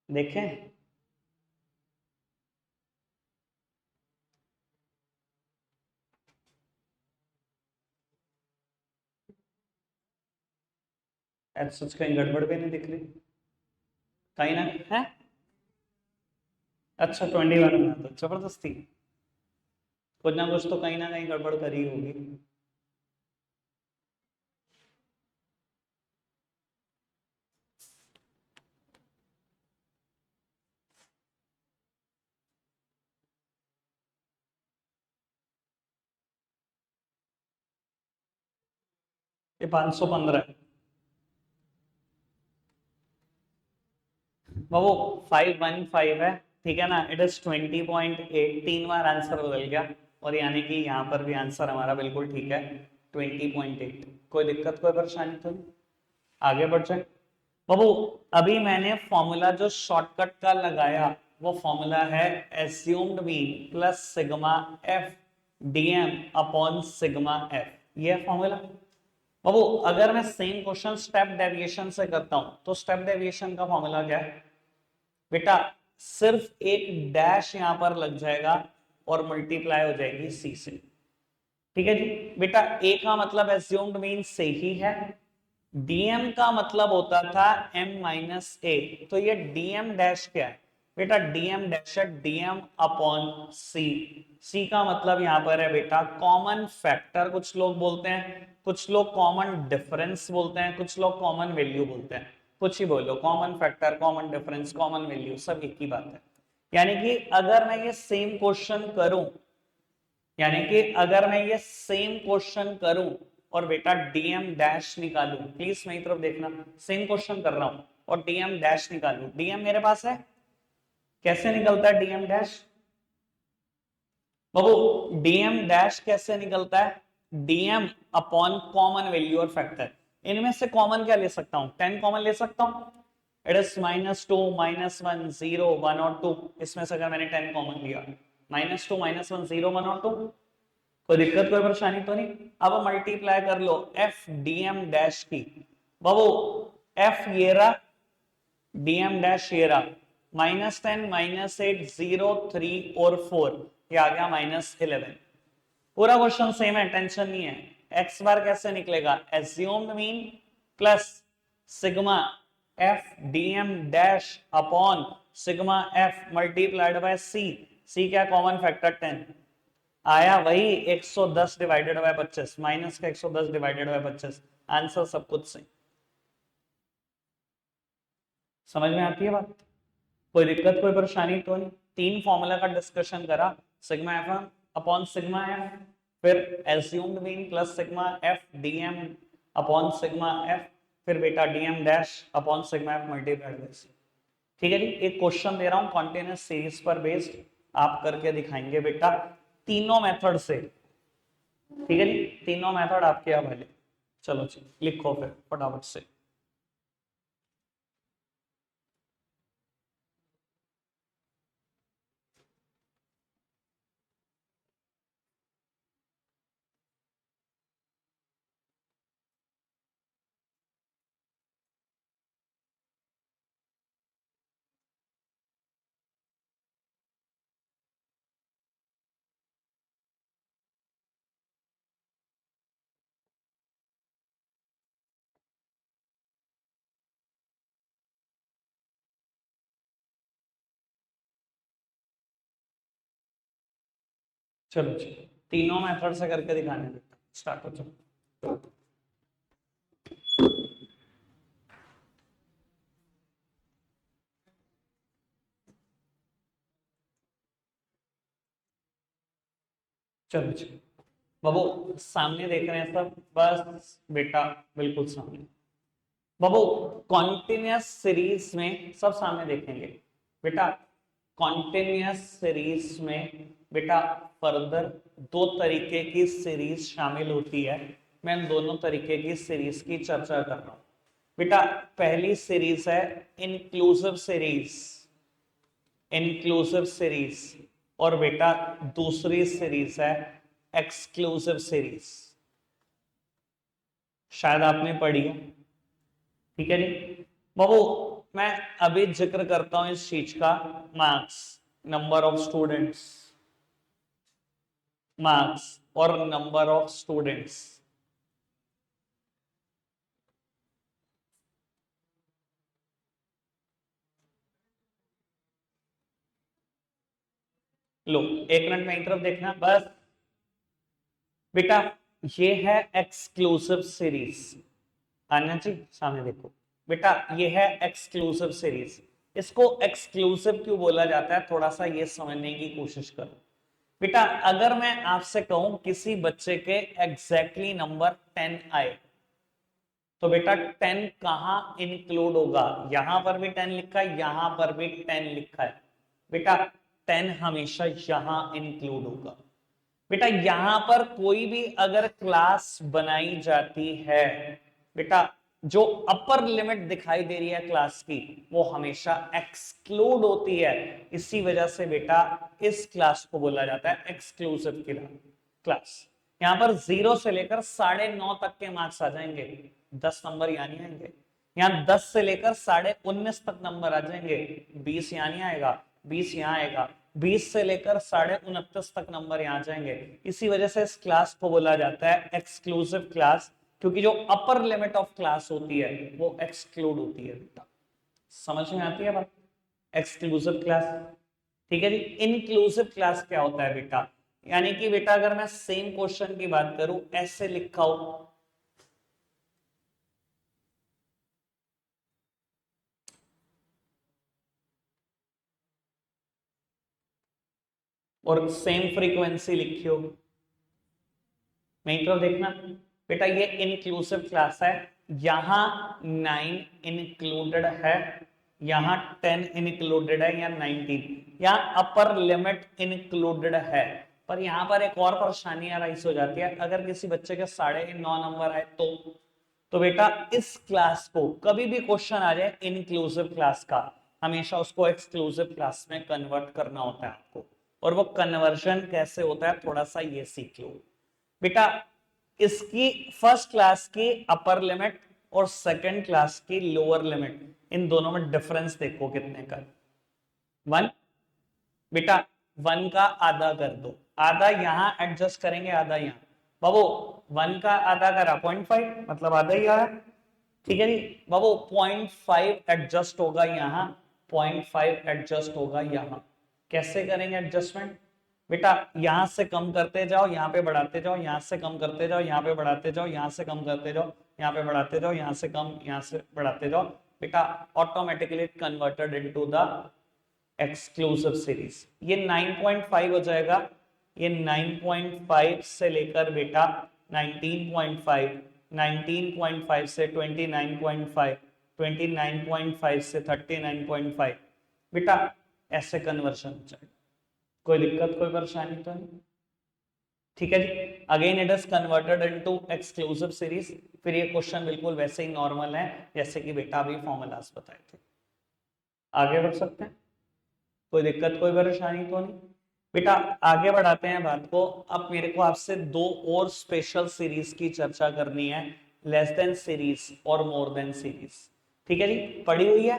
देखें। सच कहीं गड़बड़ भी नहीं दिख रही, कहीं ना है। अच्छा 21 में तो जबरदस्ती, कुछ ना कुछ तो कहीं ना कहीं गड़बड़ करी होगी। ये 515 है वो 515 है, ठीक है ना। इट इज 20.8, 3 बार आंसर बदल गया, और यानी कि यहाँ पर भी आंसर हमारा बिल्कुल ठीक है 20.8। कोई दिक्कत कोई परेशानी तो नहीं? आगे बढ़ जाए बाबू। अभी मैंने फॉर्मूला जो शॉर्टकट का लगाया, वो फॉर्मूला है assumed mean plus sigma f dm upon sigma F, ये फॉर्मूला बाबू। अगर मैं सेम क्वेश्चन स्टेप डेविएशन से करता हूं, तो स्टेप डेविएशन का फॉर्मूला क्या है बेटा, सिर्फ एक डैश यहां पर लग जाएगा और मल्टीप्लाई हो जाएगी सी से। ठीक है जी बेटा, ए का मतलब एज्यूम्ड मीन से ही है, डीएम का मतलब होता था m माइनस ए, तो ये डीएम डैश क्या है बेटा, डीएम डैश है डीएम अपॉन सी। सी का मतलब यहां पर है बेटा कॉमन फैक्टर, कुछ लोग बोलते हैं, कुछ लोग कॉमन डिफरेंस बोलते हैं, कुछ लोग कॉमन वैल्यू बोलते हैं, कुछ ही बोलो, common factor, common difference, common value, सब एक ही बात है। यानी कि अगर मैं ये सेम क्वेश्चन करूं, यानी कि अगर मैं ये सेम क्वेश्चन करूं और बेटा डीएम डैश निकालूं, प्लीज मेरी तरफ देखना, सेम क्वेश्चन कर रहा हूं और डीएम डैश निकालूं, डीएम मेरे पास है, कैसे निकलता है डीएम डैश बाबू, डीएम डैश कैसे निकलता है, डीएम अपॉन कॉमन वैल्यू और फैक्टर। इनमें से कॉमन क्या ले सकता हूं, 10 कॉमन ले सकता हूं, इट इज -2 -1 0 1 और 2, इसमें से अगर मैंने 10 कॉमन लिया, -2 -1 0 1 और 2, कोई दिक्कत कोई परेशानी तो नहीं? अब मल्टीप्लाई कर लो एफ डीएम डैश की बाबू, एफ ये रहा, डीएम डैश ये रहा, -10 -8 0 3 और 4, ये आ गया -11। पूरा क्वेश्चन सेम है, टेंशन नहीं है। एक्स बार कैसे निकलेगा, assumed mean plus sigma f d m dash upon sigma f multiplied by c, c क्या कॉमन फैक्टर 10, आया वही 110 डिवाइडेड बाय 25, माइनस का 110 डिवाइडेड बाय 25, आंसर सब कुछ सही। समझ में आती है बात? कोई दिक्कत कोई परेशानी तो नहीं? 3 फॉर्मूला का डिस्कशन करा, sigma f upon sigma f, फिर assumed mean plus sigma f dm upon sigma f, फिर बेटा dm dash upon sigma f multiplied by c. ठीक है जी, एक क्वेश्चन दे रहा हूं कॉन्टिन्यूअस सीरीज पर बेस्ड, आप करके दिखाएंगे बेटा तीनों मेथड से। ठीक है जी, तीनों मेथड आपके यहाँ भले। चलो जी लिखो फिर फटाफट से। चलो जी, तीनों मेथड से करके दिखाने बेटा, स्टार्ट हो चलो। चलो जी बाबू, सामने देख रहे हैं सब, बस बेटा बिल्कुल सामने। बाबू कॉन्टिन्यूअस सीरीज में सब सामने देखेंगे बेटा। कॉन्टिन्यूअस सीरीज में बेटा फर्दर दो तरीके की सीरीज शामिल होती है। मैं इन दोनों तरीके की सीरीज की चर्चा कर रहा हूं बेटा। पहली सीरीज है इंक्लूसिव सीरीज, इंक्लूसिव सीरीज, और बेटा दूसरी सीरीज है एक्सक्लूसिव सीरीज। शायद आपने पढ़ी है। ठीक है जी बाबू, मैं अभी जिक्र करता हूं इस चीज का। Marks, number of students, marks और नंबर ऑफ स्टूडेंट्स। लो एक मिनट मेरी तरफ देखना बस बेटा। ये है एक्सक्लूसिव सीरीज, आना जी सामने देखो बेटा, ये है एक्सक्लूसिव सीरीज। इसको एक्सक्लूसिव क्यों बोला जाता है, थोड़ा सा ये समझने की कोशिश करो बेटा। अगर मैं आपसे कहूं किसी बच्चे के एग्जैक्टली नंबर 10 आए, तो बेटा 10 कहां इंक्लूड होगा? यहां पर भी 10 लिखा है, यहां पर भी 10 लिखा है बेटा। 10 हमेशा यहां इंक्लूड होगा बेटा। यहां पर कोई भी अगर क्लास बनाई जाती है बेटा, जो अपर लिमिट दिखाई दे रही है क्लास की, वो हमेशा एक्सक्लूड होती है। इसी वजह से बेटा इस क्लास को बोला जाता है एक्सक्लूसिव क्लास। यहां पर 0 से लेकर 9.5 तक के मार्क्स आ जाएंगे, 10 नंबर यहाँ नहीं आएंगे। यहाँ 10 से लेकर 19.5 तक नंबर आ जाएंगे, 20 यहाँ नहीं आएगा, 20 यहाँ आएगा। 20 से लेकर 29.5 तक नंबर यहाँ जाएंगे। इसी वजह से इस क्लास को बोला जाता है एक्सक्लूसिव क्लास, क्योंकि जो अपर लिमिट ऑफ क्लास होती है वो एक्सक्लूड होती है बेटा। समझ में आती है बात? Exclusive class. ठीक है जी। इनक्लूसिव क्लास क्या होता है बेटा? यानी कि बेटा अगर मैं सेम क्वेश्चन की बात करूं, ऐसे लिखा हो, और सेम फ्रीक्वेंसी लिखी हो, मेरी तरफ देखना बेटा, ये इनक्लूसिव क्लास है। यहां 9 इंक्लूडेड है, यहां 10 इंक्लूडेड है, या 19, यहां अपर लिमिट इंक्लूडेड है। पर यहां पर एक और परेशानी राइज हो जाती है, अगर किसी बच्चे के 9.5 नंबर आए तो बेटा इस क्लास को कभी भी क्वेश्चन आ जाए इंक्लूसिव क्लास का, हमेशा उसको एक्सक्लूसिव क्लास में कन्वर्ट करना होता है आपको। और वो कन्वर्जन कैसे होता है थोड़ा सा ये सीख लो बेटा। इसकी फर्स्ट क्लास की अपर लिमिट और सेकंड क्लास की लोअर लिमिट, इन दोनों में डिफरेंस देखो कितने का। 1 बेटा, 1 का आधा कर दो, आधा यहां एडजस्ट करेंगे, आधा यहां। बाबू 1 का आधा करा 0.5, मतलब आधा ही आया। ठीक है जी बाबू, 0.5 एडजस्ट होगा यहां, 0.5 एडजस्ट होगा यहां। कैसे करेंगे एडजस्टमेंट बेटा? यहां से कम करते जाओ, यहां पे बढ़ाते जाओ, यहां से कम करते जाओ, यहां पे बढ़ाते जाओ, यहां से कम करते जाओ, यहां पे बढ़ाते जाओ, यहां से कम, यहां से बढ़ाते जाओ बेटा। Automatically converted into the exclusive series. ये 9.5 हो जाएगा, ये 9.5 से लेकर बेटा 19.5, 19.5 से 29.5, 29.5 से 39.5, बेटा ऐसे कन्वर्शन हो जाएगा। कोई दिक्कत कोई परेशानी तो नहीं? ठीक है जी। Again it is converted into exclusive series. फिर ये क्वेश्चन बिल्कुल वैसे ही नॉर्मल है जैसे कि बेटा अभी फॉर्मूलाज बताए थे। आगे बढ़ सकते हैं, कोई दिक्कत कोई परेशानी तो नहीं? बेटा आगे बढ़ाते हैं बात को। अब मेरे को आपसे दो और स्पेशल सीरीज की चर्चा करनी है, लेस देन सीरीज और मोर देन सीरीज। ठीक है जी, पढ़ी हुई है,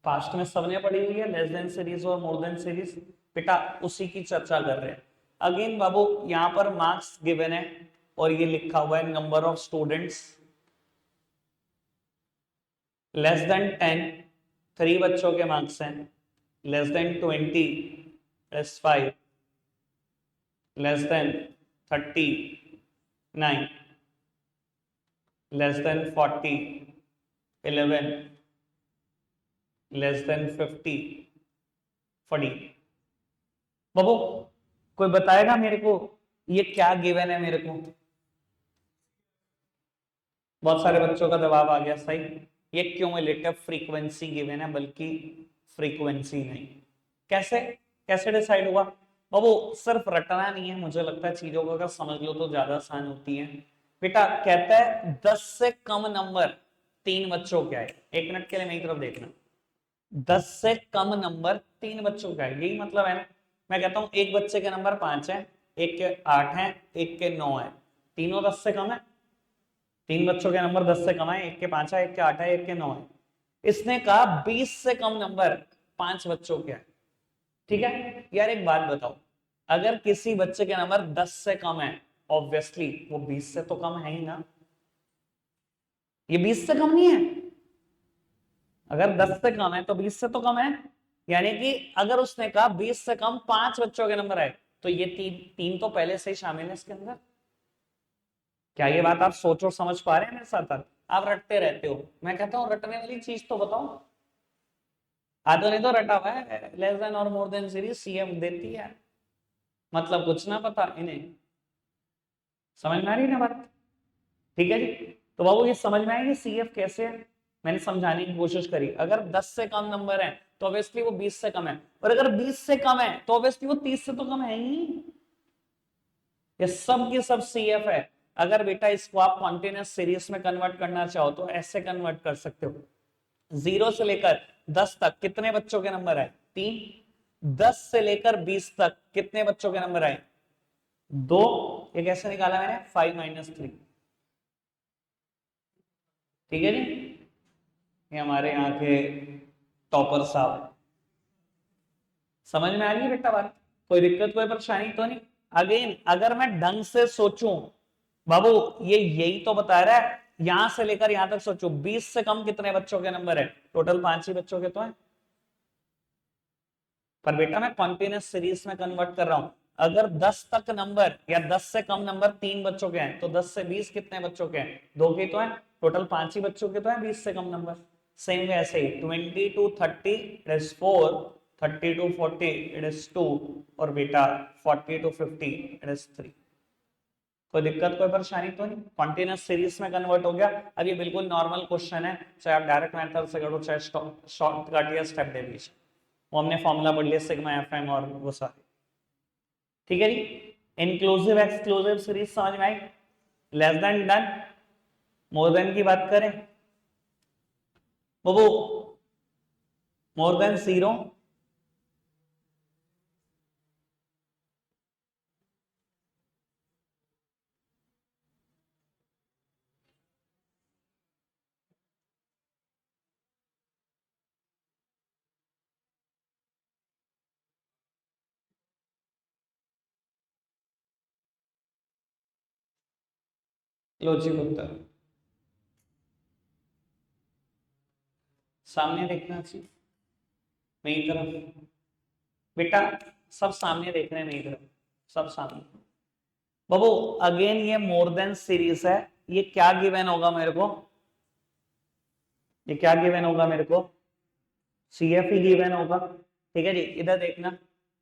पास्ट में सबने पढ़ी हुई है, लेस देन सीरीज और मोर देन सीरीज। बेटा उसी की चर्चा कर रहे हैं। अगेन बाबू यहां पर मार्क्स गिवन है और ये लिखा हुआ है number of students less than 10, 3 बच्चों के मार्क्स हैं। Less than 20 is 5, less than 39, less than 40 11, less than 50 40। बाबू कोई बताएगा मेरे को ये क्या गिवन है मेरे को? बहुत सारे बच्चों का जवाब आ गया सही। ये क्यूमुलेटिव फ्रीक्वेंसी गिवन है, बल्कि फ्रीक्वेंसी नहीं। कैसे कैसे डिसाइड हुआ? बाबू सिर्फ रटना नहीं है, मुझे लगता है चीजों को अगर समझ लो तो ज्यादा आसान होती है। बेटा कहता है 10 से कम नंबर 3 बच्चों के आए। 1 मिनट के लिए मेरी तरफ देखना। 10 से कम नंबर 3 बच्चों का है, यही मतलब है ना। मैं कहता हूं एक बच्चे के नंबर 5 है, एक के 8 है, एक के 9 है, तीनों 10 से कम है। 3 बच्चों के नंबर 10 से कम है, एक के 5 है, एक के 8 है, एक के 9 है। इसने कहा 20 से कम नंबर 5 बच्चों के है। ठीक है यार, एक बात बताओ, अगर किसी बच्चे के नंबर 10 से कम है, ऑब्वियसली वो 20 से तो कम है ही ना। ये 20 से कम नहीं है। अगर 10 से कम है तो 20 से तो कम है। यानी कि अगर उसने कहा 20 से कम 5 बच्चों के नंबर आए, तो ये तीन तो पहले से ही शामिल है इसके अंदर। क्या ये बात आप सोचो समझ पा रहे हैं मेरे साथ? आप रटते रहते हो, मैं कहता हूं रटने वाली चीज तो बताओ। आधो नहीं तो रटा हुआ है, लेस देन और मोर देन सीरीज सीएम देती है, मतलब कुछ ना पता इन्हें। समझ में आ रही है ना बात? ठीक है जी। तो बाबू ये समझ में आएगी सीएफ कैसे है, मैंने समझाने की कोशिश करी। अगर 10 से कम नंबर है तो ऑब्वियसली वो 20 से कम है, और अगर 20 से कम है तो ऑब्वियसली वो 30 से तो कम है ही। ये सब के सब सीएफ है। अगर बेटा इसको आप कॉन्टिन्यूस सीरीज में कन्वर्ट करना चाहो तो ऐसे कन्वर्ट कर सकते हो। 0 से लेकर 10 तक कितने बच्चों के नंबर आए? 3। 10 से लेकर 20 तक कितने बच्चों के नंबर आए? 2। ये कैसे निकाला मैंने? 5 - 3। ठीक है जी, ये हमारे यहाँ के टॉपर साहब। समझ में आ रही है बेटा बात? कोई दिक्कत कोई परेशानी तो नहीं? अगेन अगर मैं ढंग से सोचूं, बाबू ये यही तो बता रहा है। यहां से लेकर यहां तक सोचो, 20 से कम कितने बच्चों के नंबर है? टोटल 5 ही बच्चों के तो है। पर बेटा मैं कॉन्टिन्यूस सीरीज में कन्वर्ट कर रहा हूं। अगर 10 तक नंबर या 10 से कम नंबर 3 बच्चों के हैं, तो 10 से 20 कितने बच्चों के हैं? 2 के तो है। टोटल 5 ही बच्चों के तो है 20 से कम नंबर। सेम वे ऐसे ही 20 to 30 it is 4, 30 to 40 it is 2, और बेटा 40 to 50 इट इज 3। कोई दिक्कत कोई परेशानी तो नहीं? कॉन्टिन्यूस सीरीज में कन्वर्ट हो गया। अब ये बिल्कुल नॉर्मल क्वेश्चन है, चाहे आप डायरेक्ट मेथड से करो चाहे शॉर्टकट या स्टेप डेविएशन। वो हमने फॉर्मूला पढ़ लिया सिग्मा एफएम और वो सारे। ठीक है जी। इंक्लूसिव एक्सक्लूसिव सीरीज समझ में आई? लेस देन डन, मोर देन की बात करें वो मोर देन 0, लॉजिक उत्तर सामने देखना चाहिए मेरी तरफ। बेटा सब सामने देख रहे हैं मेरी तरफ, सब सामने। बाबू अगेन ये मोर देन सीरीज है, ये क्या गिवन होगा मेरे को? ये क्या गिवन होगा मेरे को? सीएफ ही गिवन होगा। ठीक है जी, इधर देखना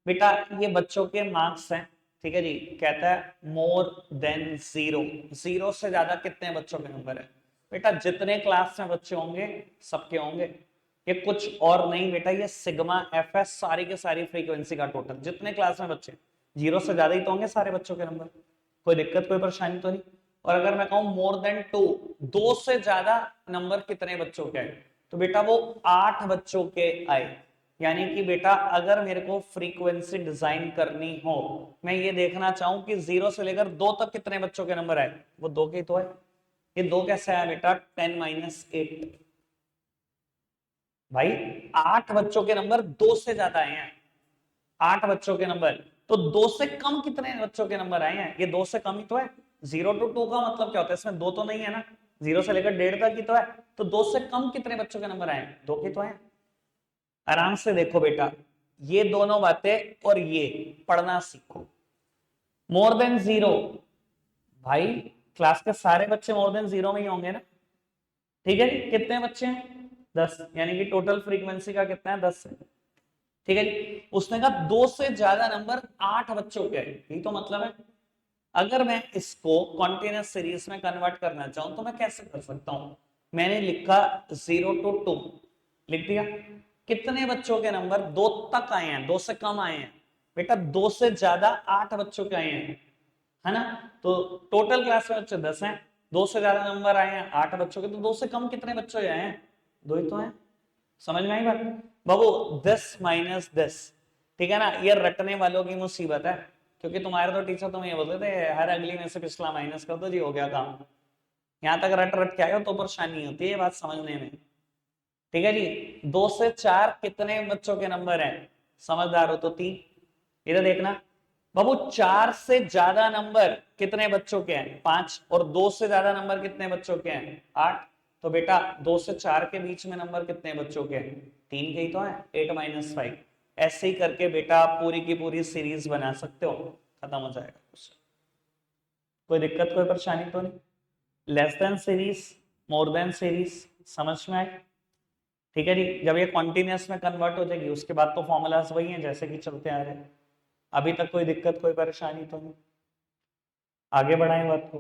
बेटा, ये बच्चों के मार्क्स हैं ठीक है जी, कहता है मोर देन जीरो, जीरो से ज्यादा कितने बच्चों के नंबर है? बेटा जितने क्लास में बच्चे होंगे सबके होंगे, ये कुछ और नहीं बेटा, ये सिग्मा एफ है सारी के सारी फ्रीक्वेंसी का टोटल, जितने क्लास में बच्चे, जीरो से ज्यादा ही तो होंगे सारे बच्चों के नंबर, कोई दिक्कत कोई परेशानी तो नहीं। और अगर मैं कहूं मोर देन टू, दो से ज्यादा नंबर कितने बच्चों के आए, तो बेटा वो 8 बच्चों के आए। यानी कि बेटा अगर मेरे को फ्रीक्वेंसी डिजाइन करनी हो, मैं ये देखना चाहूं कि 0 से लेकर 2 तक कितने बच्चों के नंबर आए, वो 2 के ही तो है। ये 2 कैसे आया बेटा? 10 माइनस 8, भाई 8 बच्चों के नंबर 2 से ज्यादा आए हैं, 8 बच्चों के नंबर, तो 2 से कम कितने बच्चों के नंबर आए हैं? ये 2 से कम ही तो है। 0 to 2 का मतलब क्या होता है? इसमें 2 तो नहीं है ना, 0 से लेकर 1.5 तक ही तो है, तो 2 से कम कितने बच्चों के नंबर आए हैं? 2 के तो है। आराम से देखो बेटा, ये दोनों बातें और ये पढ़ना सीखो। मोर देन जीरो, भाई क्लास के सारे बच्चे मोर देन जीरो में ही होंगे ना, ठीक है जी। कितने बच्चे हैं? 10, यानी कि टोटल फ्रीक्वेंसी का कितना है? 10 है, ठीक है जी। उसने कहा 2 से ज्यादा नंबर 8 बच्चों के, यही तो मतलब है। अगर मैं इसको कॉन्टिन्यूस सीरीज में कन्वर्ट करना चाहूं तो मैं कैसे कर सकता हूं? मैंने लिखा 0 to 2, लिख दिया। कितने बच्चों के नंबर 2 तक आए हैं, 2 से कम आए हैं? बेटा 2 से ज्यादा 8 बच्चों के आए हैं, है ना। तो टोटल क्लास में बच्चे 10 हैं, 2 से ज्यादा नंबर आए हैं 8 बच्चों के, तो 2 से कम कितने बच्चे आए हैं? 2 ही तो हैं। समझ में आई बात बाबू? 10 माइनस 10, ठीक है ना। ये रटने वालों की मुसीबत है, क्योंकि तुम्हारे तो टीचर तुम्हें ये बोलते थे हर अगली में से पिछला माइनस कर दो जी, हो गया काम। यहां तक रट रट के आए हो तो परेशानी होती है बात समझने में, ठीक है जी। 2 से 4 कितने बच्चों के नंबर हैं? समझदार हो तो 3। इधर देखना बाबू, 4 से ज्यादा नंबर कितने बच्चों के हैं? 5, और 2 से ज्यादा नंबर कितने बच्चों के हैं? 8। तो बेटा 2 से 4 के बीच में नंबर कितने बच्चों के हैं? 3 के ही तो है, 8 माइनस 5। ऐसे ही करके बेटा आप पूरी की पूरी सीरीज बना सकते हो, खत्म हो जाएगा उससे। कोई दिक्कत कोई परेशानी तो नहीं। Less than series, more than series, समझ में आए? ठीक है जी। जब ये कॉन्टिन्यूस में कन्वर्ट हो जाएगी उसके बाद तो फॉर्मूलाज वही हैं जैसे कि चलते आ रहे हैं। अभी तक कोई दिक्कत कोई परेशानी तो नहीं, आगे बढ़ाएं बात को।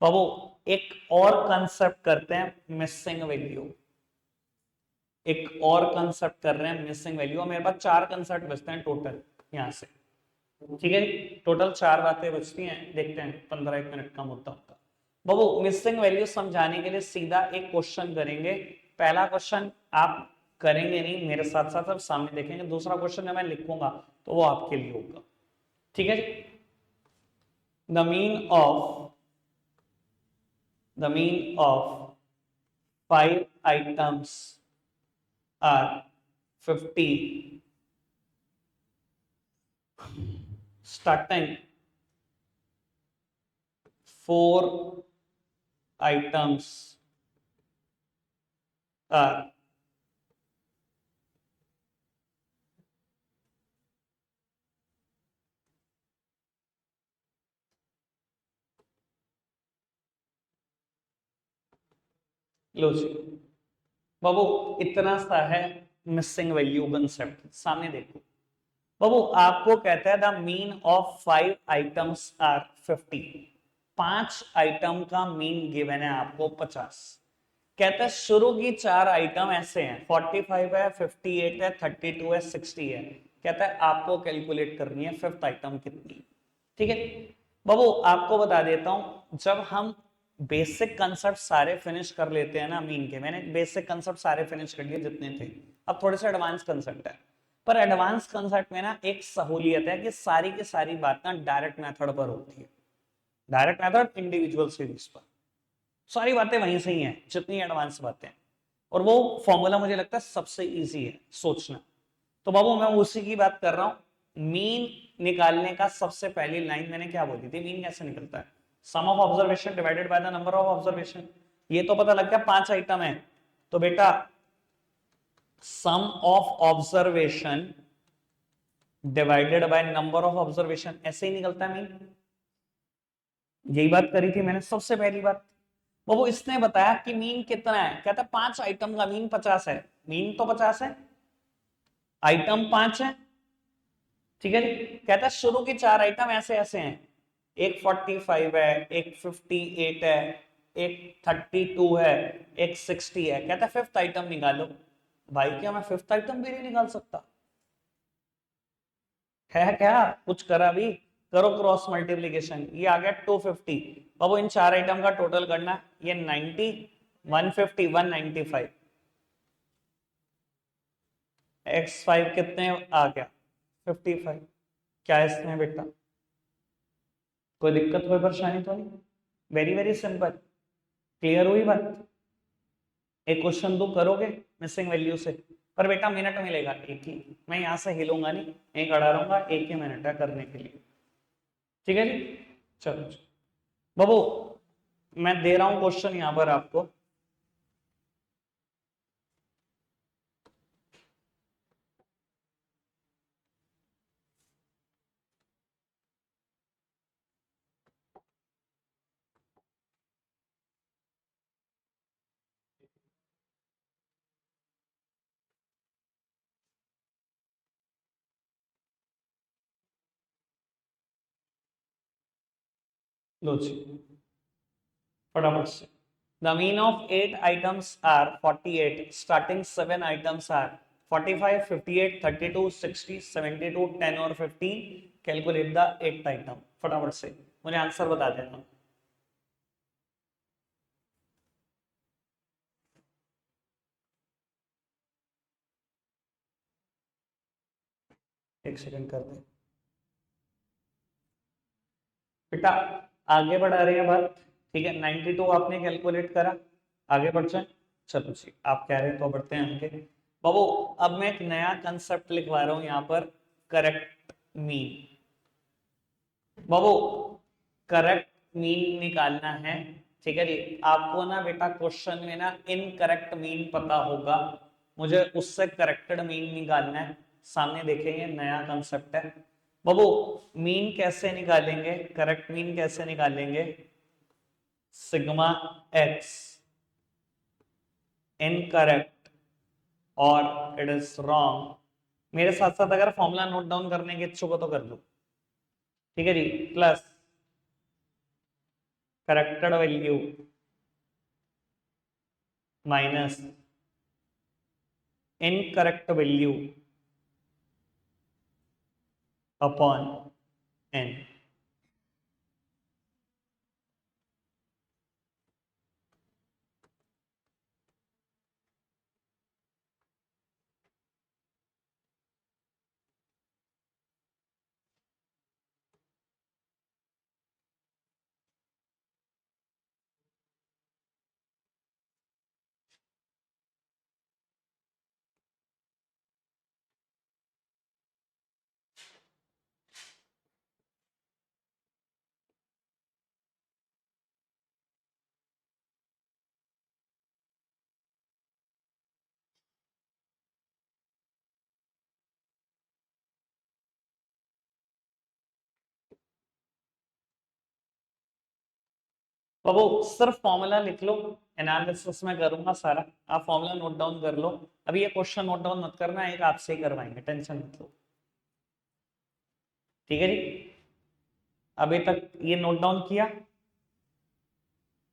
बाबू एक और कंसेप्ट करते हैं, मिसिंग वैल्यू। एक और कंसेप्ट कर रहे हैं मिसिंग वैल्यू। मेरे पास 4 कंसेप्ट बचते हैं टोटल यहां से, ठीक है। टोटल 4 बातें बचती हैं, देखते हैं 15-1 मिनट का मुद्दा होता। बाबू मिसिंग वैल्यू समझाने के लिए सीधा एक क्वेश्चन करेंगे। पहला क्वेश्चन आप करेंगे नहीं, मेरे साथ साथ आप सामने देखेंगे। दूसरा क्वेश्चन जब मैं लिखूंगा तो वो आपके लिए होगा, ठीक है। The mean of five items are 50 starting 4 items are लो जी बाबू, इतना सा है मिसिंग वैल्यू कंसेप्ट। सामने देखो बाबू, आपको कहता है the mean of 5 items are 50। 5 item का मीन गिवन है आपको 50। कहता है शुरू की 4 आइटम ऐसे हैं, 45 है, 58 है, 32 है, 60 है। कहता है आपको कैलकुलेट करनी है 5th आइटम कितनी, ठीक है। बाबू आपको बता देता हूं, जब हम बेसिक कंसेप्ट सारे फिनिश कर लेते हैं ना मीन के, मैंने बेसिक कंसेप्ट सारे फिनिश कर लिए जितने थे, अब थोड़े से एडवांस कंसेप्ट है। पर एडवांस कंसेप्ट में ना एक सहूलियत है कि सारी की सारी बात ना डायरेक्ट मेथड पर होती है। डायरेक्ट मेथड इंडिविजुअल सीरीज पर सारी बातें वहीं से ही हैं जितनी एडवांस बातें, और वो फॉर्मूला मुझे लगता है सबसे इजी है सोचना। तो बाबू मैं उसी की बात कर रहा हूं। मीन निकालने का सबसे पहली लाइन मैंने क्या बोली थी? मीन कैसे निकलता है? Sum of observation divided by the number of observation. ये तो पता लग गया 5 आइटम है, तो बेटा sum of observation divided by number of observation, ऐसे ही निकलता है मीन। यही बात करी थी मैंने सबसे पहली बात। वो इसने बताया कि मीन कितना है, कहता है 5 आइटम का मीन 50 है। मीन तो 50 है, आइटम 5 है, ठीक है जी। कहता है शुरू की 4 आइटम ऐसे ऐसे हैं, एक 45 है, एक 58 है, एक 32 है, एक 60 है। कहता है फिफ्थ आइटम निकालो। भाई क्या मैं फिफ्थ आइटम भी नहीं निकाल सकता? है क्या कुछ करा भी? करो क्रॉस मल्टीप्लीकेशन, ये आ गया 250। अब इन 4 आइटम का टोटल करना, ये 90, 150, 195। x5 कितने आ गया? 55। क्या है इसमें बेटा? कोई दिक्कत कोई परेशानी तो नहीं? Very very simple. क्लियर हुई बात? एक क्वेश्चन तो करोगे मिसिंग वैल्यू से, पर बेटा मिनट मिलेगा एक ही। मैं यहां से हिलूंगा नहीं, यहीं खड़ा रहूंगा, एक ही मिनट है करने के लिए। ठीक है जी। चलो बाबू, मैं दे रहा हूं क्वेश्चन यहां पर आपको। लो जी, फटाफट से। The mean of 8 items are 48. Starting 7 items are 45, 58, 32, 60, 72, 10 और 15. Calculate the 8th item. फटाफट से मुझे आंसर बता देना। एक सेकंड कर दे बेटा, आगे बढ़ा रहे हैं बात। ठीक है, 92 आपने कैलकुलेट करा, आगे बढ़ जाए। चलो जी, आप कह रहे हैं तो बढ़ते हैं आगे। बाबू, अब मैं एक नया कंसेप्ट लिखवा रहा हूं यहाँ पर, करेक्ट मीन। बाबू, करेक्ट मीन निकालना है। ठीक है जी। आपको ना बेटा क्वेश्चन में ना इनकरेक्ट मीन पता होगा, मुझे उससे करेक्टेड मीन निकालना है। सामने देखेंगे, नया कंसेप्ट है। बाबू, मीन कैसे निकालेंगे, करेक्ट मीन कैसे निकालेंगे? सिग्मा एक्स इनकरेक्ट और इट इज रॉन्ग। मेरे साथ साथ अगर फॉर्मूला नोट डाउन करने के इच्छुक हो तो कर लो। ठीक है जी। Plus corrected value minus incorrect value upon n. तो वो सिर्फ फॉर्मूला लिख लो, एनालिसिस में करूंगा सारा। आप फॉर्मूला नोट डाउन कर लो। अभी ये क्वेश्चन नोट डाउन मत करना, एक आपसे ही करवाएंगे, टेंशन मत लो। ठीक है जी। अभी तक ये नोट डाउन किया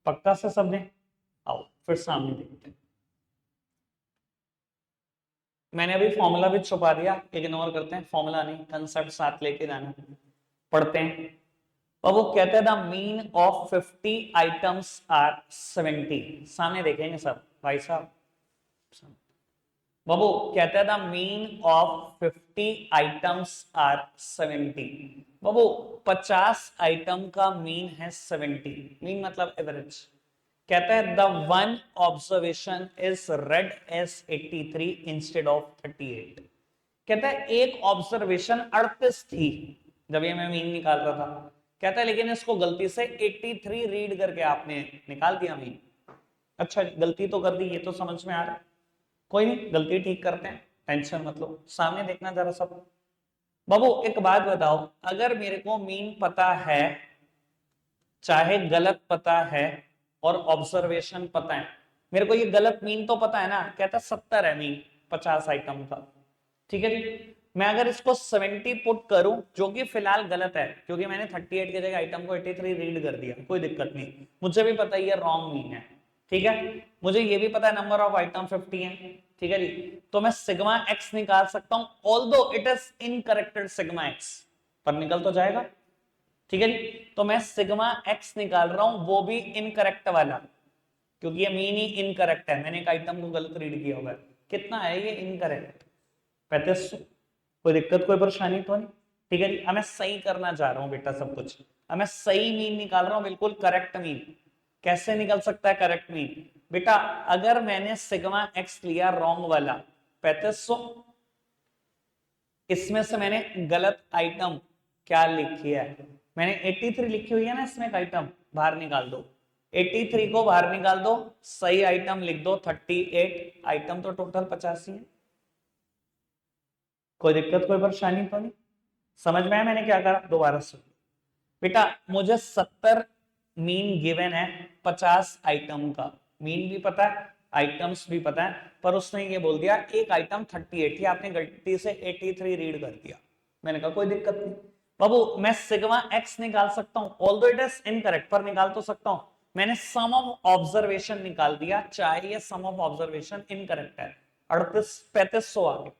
पक्का से सबने? आओ फिर सामने देखते हैं। मैंने अभी फॉर्मूला भी छुपा दिया, इग्नोर करते हैं, फॉर्मूला नहीं, कंसेप्ट साथ लेके जाना। पढ़ते हैं। और वो कहते हैं the mean of 50 items are 70। सामने देखेंगे सब भाई साहब। बाबू कहते हैं the mean of 50 items are 70। बाबू 50 आइटम का मीन है 70। मीन मतलब एवरेज। कहता है the one observation is read as 83 instead of 38। कहता है एक ऑब्जर्वेशन 38 थी जब ये मैं मीन निकाल रहा था। कहता है लेकिन इसको गलती से 83 रीड करके आपने निकाल दिया मीन। अच्छा, गलती तो कर दी, ये तो समझ में आ रहा है। कोई नहीं, गलती ठीक करते हैं, टेंशन मत लो। सामने देखना जरा सब। बाबू एक बात बताओ, अगर मेरे को मीन पता है, चाहे गलत पता है, और ऑब्जर्वेशन पता है, मेरे को ये गलत मीन तो पता है ना। कहता 70 है मीन 50 आइटम का। ठीक है जी। मैं अगर इसको 70 पुट करूं, जो कि फिलहाल गलत है क्योंकि मैंने 38 की जगह आइटम को 83 रीड कर दिया, कोई दिक्कत नहीं, मुझे भी पता ये रॉन्ग मीन है, ठीक है, मुझे ये भी पता है नंबर ऑफ आइटम 50 है, ठीक है जी। तो मैं सिग्मा एक्स निकाल सकता हूं, although it is incorrected sigma x, पर निकल तो जाएगा, ठीक है जी। तो मैं सिग्मा एक्स निकाल रहा हूं, वो भी इनकरेक्ट वाला, क्योंकि ये मीन ही इनकरेक्ट है, मैंने एक आइटम को गलत रीड किया हुआ है। कितना है ये इनकरेक्ट? 3500। कोई दिक्कत कोई परेशानी तो नहीं, ठीक है जी। अब मैं सही करना चाह रहा हूं बेटा सब कुछ, अब मैं सही मीन निकाल रहा हूं, बिल्कुल करेक्ट मीन। कैसे निकल सकता है करेक्ट मीन? बेटा अगर मैंने सिग्मा एक्स लिया रॉन्ग वाला 3500, इसमें से मैंने गलत आइटम क्या लिखी है, मैंने 83 लिखी हुई है ना, इसमें एक आइटम बाहर निकाल दो, 83 को बाहर निकाल दो, सही आइटम लिख दो 38, आइटम तो टोटल 85 है। कोई दिक्कत कोई परेशानी तो नहीं, समझ में आया मैंने क्या करा? दोबारा सुन बेटा, मुझे 70 मीन गिवन है, 50 आइटम का मीन भी पता है, आइटम्स भी पता है, पर उसने ये बोल दिया एक आइटम 38 ही, आपने गलती से 83 रीड कर दिया। मैंने कहा कोई दिक्कत नहीं बाबू, मैं सिग्मा एक्स निकाल सकता हूं, ऑल्दो इट इज इनकरेक्ट, पर निकाल तो सकता हूं। मैंने सम ऑफ ऑब्जर्वेशन निकाल दिया, चाहे ये सम ऑफ ऑब्जर्वेशन इनकरेक्ट है, 3500 आ गया।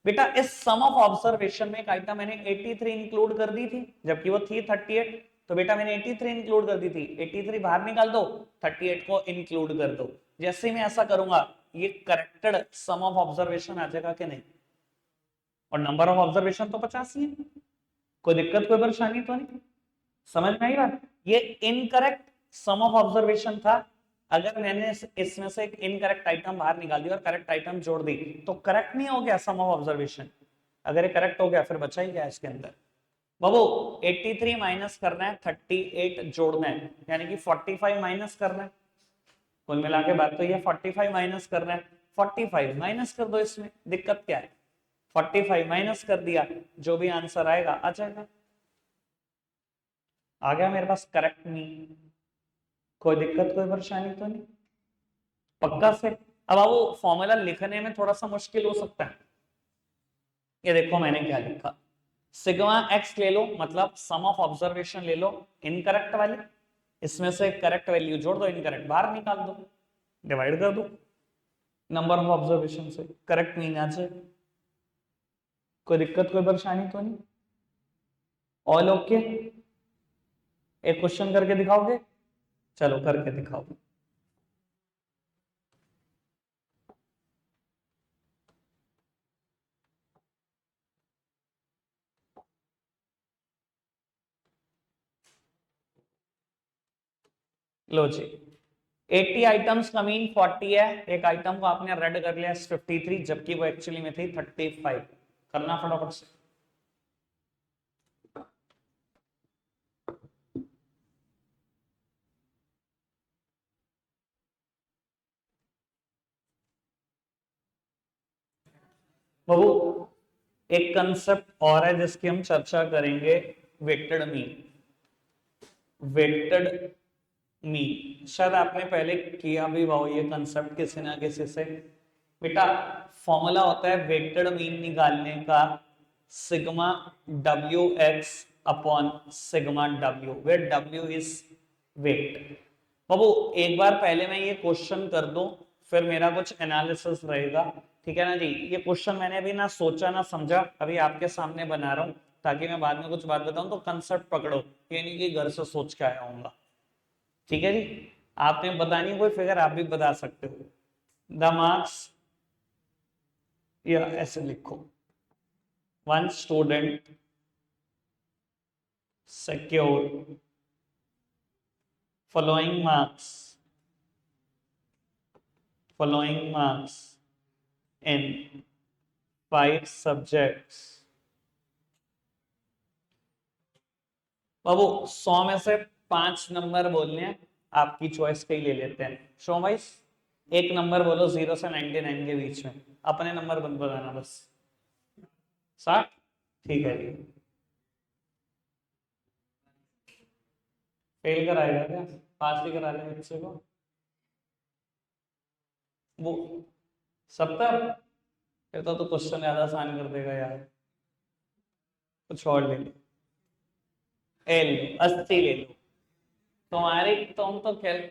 बेटा इस सम ऑफ ऑब्जर्वेशन में एक आइटम मैंने 83 इंक्लूड कर दी थी, जबकि वो थी 38, तो बेटा मैंने 83 इंक्लूड कर दी थी, 83 बाहर निकाल दो, 38 को इंक्लूड कर दो। जैसे ही मैं ऐसा करूंगा, ये करेक्टेड सम ऑफ ऑब्जर्वेशन आ जाएगा कि नहीं? और नंबर ऑफ ऑब्जर्वेशन तो 50 ही है, कोई दिक्कत कोई परेशानी तो नहीं, समझ में आई बात? ये इनकरेक्ट सम ऑफ ऑब्जर्वेशन था, अगर मैंने इसमें से एक इनकरेक्ट आइटम बाहर निकाल दी और करेक्ट आइटम जोड़ दी, तो करेक्ट नहीं हो गया सम ऑफ ऑब्जर्वेशन? अगर ये करेक्ट हो गया फिर बचा ही क्या इसके अंदर? बाबू 83 माइनस करना है, 38 जोड़ना है, यानी कि 45 माइनस करना है, कुल मिला के बात तो ये 45 माइनस करना है, 45 माइनस कर दो, इसमें दिक्कत क्या है? 45 माइनस कर दिया, जो भी आंसर आएगा आ जाएगा। आ गया मेरे पास करेक्ट मीन, कोई दिक्कत कोई परेशानी तो नहीं, पक्का से? अब वो फॉर्मूला लिखने में थोड़ा सा मुश्किल हो सकता है, ये देखो मैंने क्या लिखा, सिग्मा एक्स ले लो, मतलब सम ऑफ ऑब्जर्वेशन ले लो इनकरेक्ट वाली, इसमें से करेक्ट वैल्यू जोड़ दो, इनकरेक्ट बाहर निकाल दो, डिवाइड कर दो नंबर ऑफ ऑब्जर्वेशन से, करेक्ट मीन आ जाए। कोई दिक्कत कोई परेशानी तो नहीं, ऑल ओके? एक क्वेश्चन करके दिखाओगे? चलो करके दिखाओ। लो जी, 80 आइटम्स का मीन 40 है, एक आइटम को आपने रेड कर लिया 53, जबकि वो एक्चुअली में थी 35। करना फटाफट से। बाबू एक कंसेप्ट और है जिसकी हम चर्चा करेंगे, वेक्टेड मीन। वेक्टेड मीन शायद आपने पहले किया भी हो ये कंसेप्ट किसी ना किसी से। बेटा फॉर्मूला होता है वेक्टेड मीन निकालने का, sigma W x upon sigma W, where W is wait. बाबू एक बार पहले मैं ये क्वेश्चन कर दूं, फिर मेरा कुछ एनालिसिस रहेगा, ठीक है ना जी। ये क्वेश्चन मैंने अभी ना सोचा ना समझा, अभी आपके सामने बना रहा हूं, ताकि मैं बाद में कुछ बात बताऊं तो कंसेप्ट पकड़ो, ये नहीं कि घर से सोच के आया हूँ, ठीक है जी। आपने बतानी कोई फिगर आप भी बता सकते हो। द मार्क्स, या ऐसे लिखो, one student secure following marks in 5 subjects। बाबू 100 में से 5 नंबर बोलने हैं, आपकी चॉइस के ही ले लेते हैं। शो वाइस एक नंबर बोलो 0 से 99 के बीच में, अपने नंबर बंद बताना बस। 60, ठीक है जी। फेल कराएगा क्या? पास ही करा ले बच्चे को। वो 70, फिर तो क्वेश्चन ज्यादा आसान कर देगा यार। कुछ और ले लो, ए ले लो, 80 ले लो। तुम तो कैल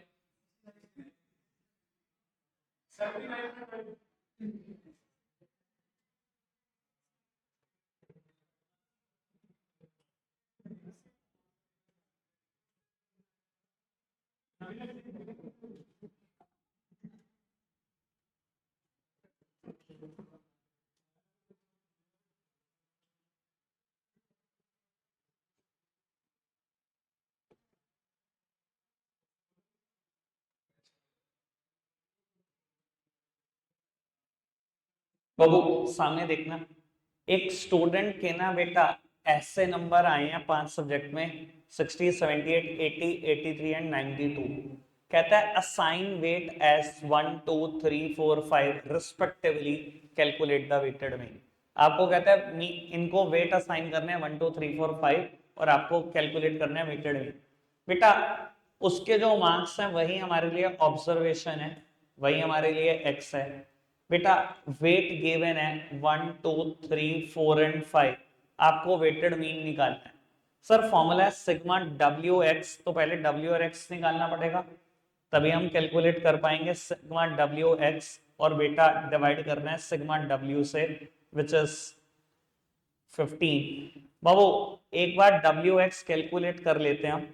बाबू सामने देखना, एक स्टूडेंट के ना बेटा ऐसे नंबर आए हैं 5 सब्जेक्ट में, 60, 78, 80, 83 एंड 92। कहता है assign weight as 1, 2, 3, 4, 5 respectively, calculate the weighted mean. आपको कहता है इनको वेट असाइन करने हैं 1, 2, 3, 4, 5 और आपको कैलकुलेट करना है वेटेड मीन। बेटा उसके जो मार्क्स हैं वही हमारे लिए ऑब्जर्वेशन है, वही हमारे लिए एक्स है। बेटा वेट गिवन है 1, 2, 3, 4 एंड 5, आपको वेटेड मीन निकालना है। सर फॉर्मूला है सिग्मा डब्ल्यू एक्स, तो पहले डब्ल्यू और एक्स निकालना पड़ेगा, तभी हम कैलकुलेट कर पाएंगे सिग्मा डब्ल्यू एक्स। और बेटा डिवाइड करना है सिग्मा डब्ल्यू से, विच इज 15। बाबू एक बार डब्ल्यू एक्स कैलकुलेट कर लेते हैं हम।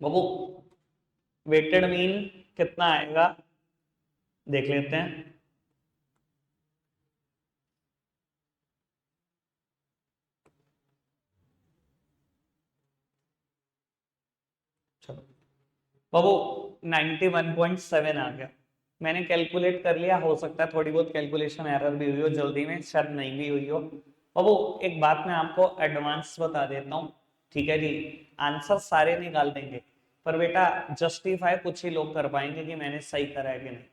बाबू वेटेड मीन कितना आएगा देख लेते हैं। चलो बाबू 91.7 आ गया। मैंने कैलकुलेट कर लिया, हो सकता है थोड़ी बहुत कैलकुलेशन एरर भी हुई हो जल्दी में, शायद नहीं भी हुई हो। बाबू एक बात मैं आपको एडवांस बता देता हूँ, ठीक है जी, आंसर सारे निकाल देंगे पर बेटा जस्टिफाई कुछ ही लोग कर पाएंगे कि मैंने सही करा है कि नहीं।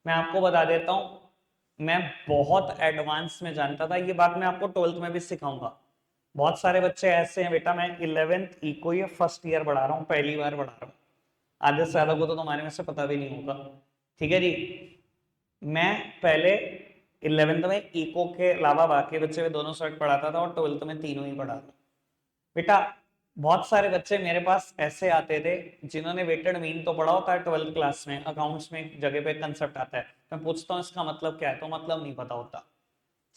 मैं आपको बता देता हूँ, मैं बहुत एडवांस में जानता था, ये बात मैं आपको 12th में भी सिखाऊंगा। बहुत सारे बच्चे ऐसे हैं बेटा, मैं 11th इको ये फर्स्ट ईयर पढ़ा रहा हूँ, पहली बार पढ़ा रहा हूँ, आधे से ज्यादा को तो तुम्हारे में से पता भी नहीं होगा, ठीक है जी। मैं पहले 11th में इको के अलावा बाकी बच्चे में दोनों सब्जेक्ट पढ़ाता था और 12th में तीनों ही पढ़ाता बेटा। बहुत सारे बच्चे मेरे पास ऐसे आते थे जिन्होंने वेटेड मीन तो पढ़ा होता है 12th क्लास में, अकाउंट्स में एक जगह पे कंसेप्ट आता है, मैं पूछता हूँ इसका मतलब क्या है, तो मतलब नहीं पता होता।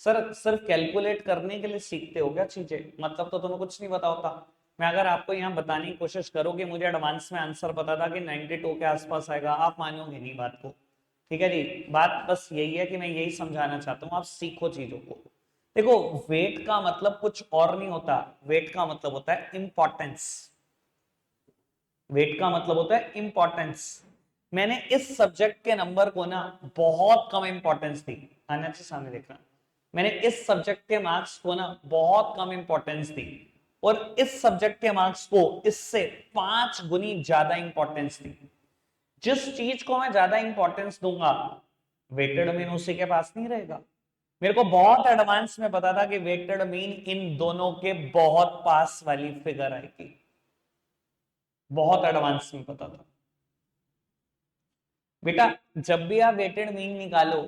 सर सिर्फ कैलकुलेट करने के लिए सीखते हो क्या चीजें, मतलब तो तुम्हें कुछ नहीं पता होता। मैं अगर आपको यहाँ बताने की कोशिश करूँ कि मुझे एडवांस में आंसर पता था कि 92 के आसपास आएगा, आप मानोगे नहीं बात को, ठीक है जी। बात बस यही है कि मैं यही समझाना चाहता हूँ, आप सीखो चीजों को। देखो वेट का मतलब कुछ और नहीं होता, वेट का मतलब होता है इंपॉर्टेंस, वेट का मतलब होता है इंपॉर्टेंस। मैंने इस सब्जेक्ट के नंबर को ना बहुत कम इंपॉर्टेंस दी, आना चाहिए सामने देखना, मैंने इस सब्जेक्ट के मार्क्स को ना बहुत कम इंपॉर्टेंस दी और इस सब्जेक्ट के मार्क्स को इससे 5 गुनी ज्यादा इंपॉर्टेंस दी। जिस चीज को मैं ज्यादा इंपॉर्टेंस दूंगा वेटेड मीन उसी के पास नहीं रहेगा। मेरे को बहुत एडवांस में पता था कि वेटेड मीन इन दोनों के बहुत पास वाली फिगर आएगी, बहुत एडवांस में पता था बेटा। जब भी आप वेटेड मीन निकालो,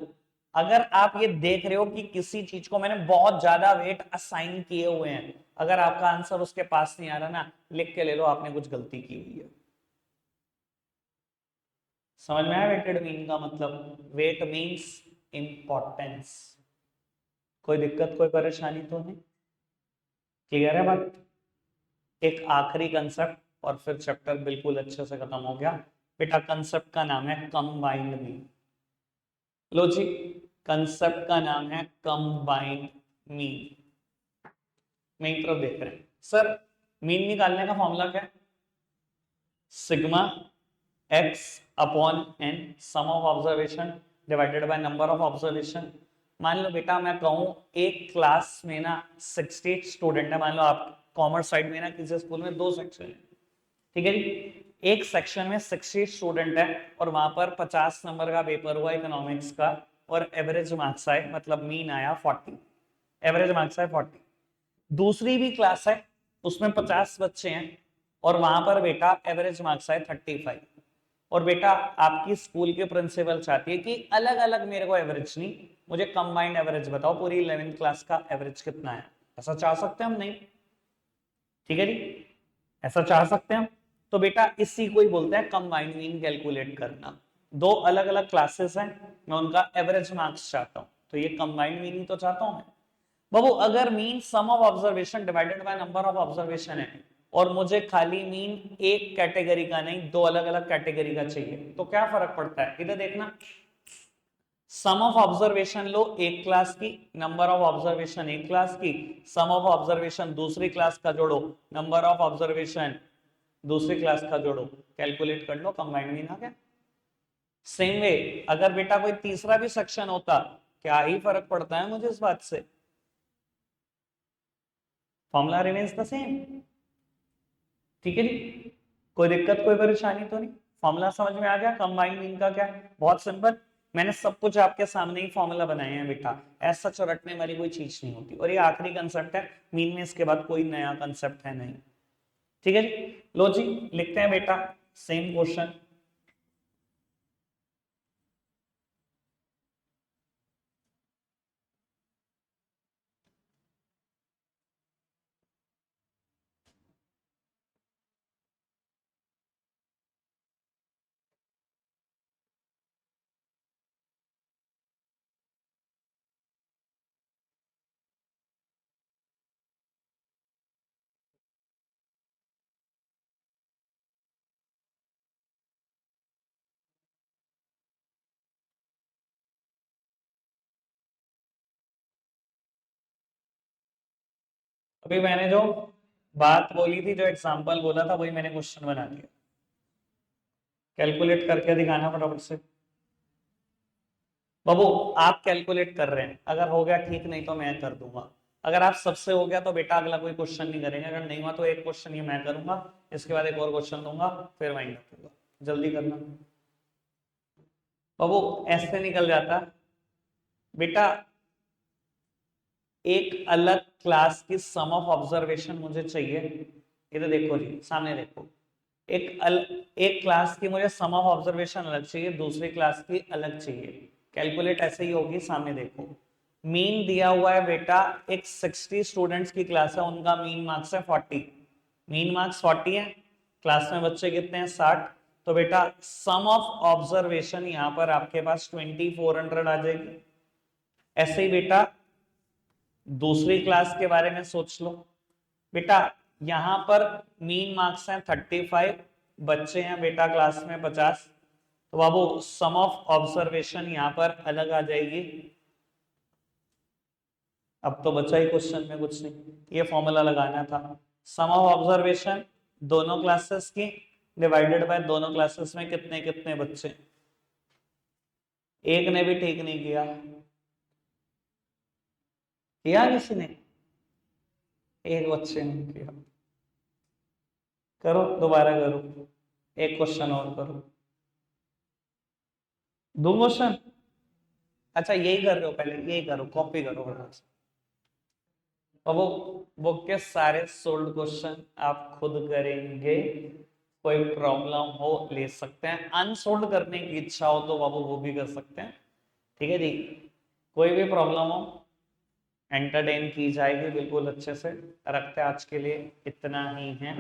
अगर आप ये देख रहे हो कि किसी चीज को मैंने बहुत ज्यादा वेट असाइन किए हुए हैं, अगर आपका आंसर उसके पास नहीं आ रहा ना, लिख के ले लो आपने कुछ गलती की हुई है। समझ में आया वेटेड मीन का मतलब, वेट मीन्स इंपॉर्टेंस। कोई दिक्कत कोई परेशानी तो नहीं, क्लियर है बात। एक आखिरी कंसेप्ट और फिर चैप्टर बिल्कुल अच्छे से खत्म हो गया बेटा। कंसेप्ट का नाम है कंबाइंड मीन। लो जी, कंसेप्ट का नाम है कंबाइंड मीन। मेन तरफ देख रहे हैं सर, मीन निकालने का फॉर्मूला क्या है, sigma x upon n, sum of observation divided by number of observation. मान लो बेटा मैं कहूं एक क्लास में ना 60 स्टूडेंट है, मान लो आप कॉमर्स साइड में ना किसी स्कूल में 2 सेक्शन है, ठीक है जी। एक सेक्शन में 60 स्टूडेंट है और वहां पर 50 नंबर का पेपर हुआ इकोनॉमिक्स का और एवरेज मार्क्स आए, मतलब मीन आया 40, एवरेज मार्क्स आए 40। दूसरी भी क्लास है, उसमें 50 बच्चे हैं और वहां पर बेटा एवरेज मार्क्स आए 35। और बेटा आपकी स्कूल के प्रिंसिपल चाहती है कि अलग अलग, मेरे को एवरेज नहीं, मुझे कंबाइंड एवरेज बताओ, पूरी 11th क्लास का एवरेज कितना है। ऐसा चाह सकते हैं हम? नहीं, ठीक है जी, ऐसा चाह सकते हैं हम। तो बेटा इसी को ही बोलते हैं कंबाइंड मीन कैलकुलेट करना। दो अलग अलग क्लासेस हैं, मैं उनका एवरेज मार्क्स चाहता हूं, तो ये कंबाइंड मीन ही तो चाहता हूं मैं। बाबू अगर mean sum of observation divided by number of observation है और मुझे खाली मीन एक कैटेगरी का नहीं, दो अलग अलग कैटेगरी का चाहिए, तो क्या फर्क पड़ता है? इधर देखना, सम ऑफ ऑब्जर्वेशन लो एक क्लास की, नंबर ऑफ ऑब्जर्वेशन एक क्लास की, सम ऑफ ऑब्जर्वेशन दूसरी क्लास का जोड़ो, नंबर ऑफ ऑब्जर्वेशन दूसरी क्लास का जोड़ो, कैलकुलेट कर लो, कंबाइंड मीन आ गया। सेम वे अगर बेटा कोई तीसरा भी सेक्शन होता, क्या ही फर्क पड़ता है मुझे इस बात से, फॉर्मूला रिमेन्स द सेम। ठीक है जी, कोई दिक्कत कोई परेशानी तो नहीं? फॉर्मूला समझ में आ गया कंबाइंड मीन का क्या है? बहुत सिंपल, मैंने सब कुछ आपके सामने ही फॉर्मूला बनाए हैं बेटा, ऐसा रटने वाली कोई चीज नहीं होती। और ये आखिरी कंसेप्ट है मीन में, इसके बाद कोई नया कंसेप्ट है नहीं। ठीक है जी, लो जी लिखते हैं बेटा सेम क्वेश्चन। अभी मैंने जो बात बोली थी, जो एग्जांपल बोला था, वही मैंने क्वेश्चन बना दिया। कैलकुलेट करके दिखाना फटाफट से। बाबू आप कैलकुलेट कर रहे हैं, अगर हो गया ठीक, नहीं तो मैं कर दूंगा। अगर आप सबसे हो गया तो बेटा अगला कोई क्वेश्चन नहीं करेंगे, अगर नहीं हुआ तो एक क्वेश्चन ये मैं करूंगा, इसके बाद एक और क्वेश्चन दूंगा, फिर वाइंड अप होगा। जल्दी करना बाबू, ऐसे निकल जाता बेटा। एक अलग क्लास की सम ऑफ ऑब्जर्वेशन मुझे चाहिए, इधर देखो जी, सामने देखो, एक क्लास की मुझे सम ऑफ ऑब्जर्वेशन अलग चाहिए, दूसरी क्लास की अलग चाहिए। कैलकुलेट ऐसे ही होगी, सामने देखो, मीन दिया हुआ है बेटा, एक 60 स्टूडेंट्स की क्लास है, उनका मीन मार्क्स है 40, मीन मार्क्स 40 है, क्लास में बच्चे कितने हैं 60, तो बेटा सम ऑफ ऑब्जर्वेशन यहां पर आपके पास 2400 आ जाएगी। ऐसे ही बेटा दूसरी क्लास के बारे में सोच लो बेटा, यहां पर मीन मार्क्स हैं 35, बच्चे हैं बेटा क्लास में 50, तो बाबू सम ऑफ ऑब्जर्वेशन यहां पर अलग आ जाएगी। अब तो बचा ही क्वेश्चन में कुछ नहीं, ये फॉर्मूला लगाना था, सम ऑफ ऑब्जर्वेशन दोनों क्लासेस की डिवाइडेड बाय दोनों क्लासेस में कितने कितने बच्चे। एक ने भी ठीक नहीं किया, किया किसी ने? एक बच्चे ने किया। करो दोबारा करो, एक क्वेश्चन और करो। दो क्वेश्चन? अच्छा यही कर रहे हो, पहले यही करो, कॉपी करो फटाफट से। और वो बुक के सारे सोल्ड क्वेश्चन आप खुद करेंगे, कोई प्रॉब्लम हो ले सकते हैं, अनसोल्ड करने की इच्छा हो तो बाबू वो भी कर सकते हैं। ठीक है जी, कोई भी प्रॉब्लम हो एंटरटेन की जाएगी बिल्कुल अच्छे से। रखते हैं आज के लिए इतना ही है।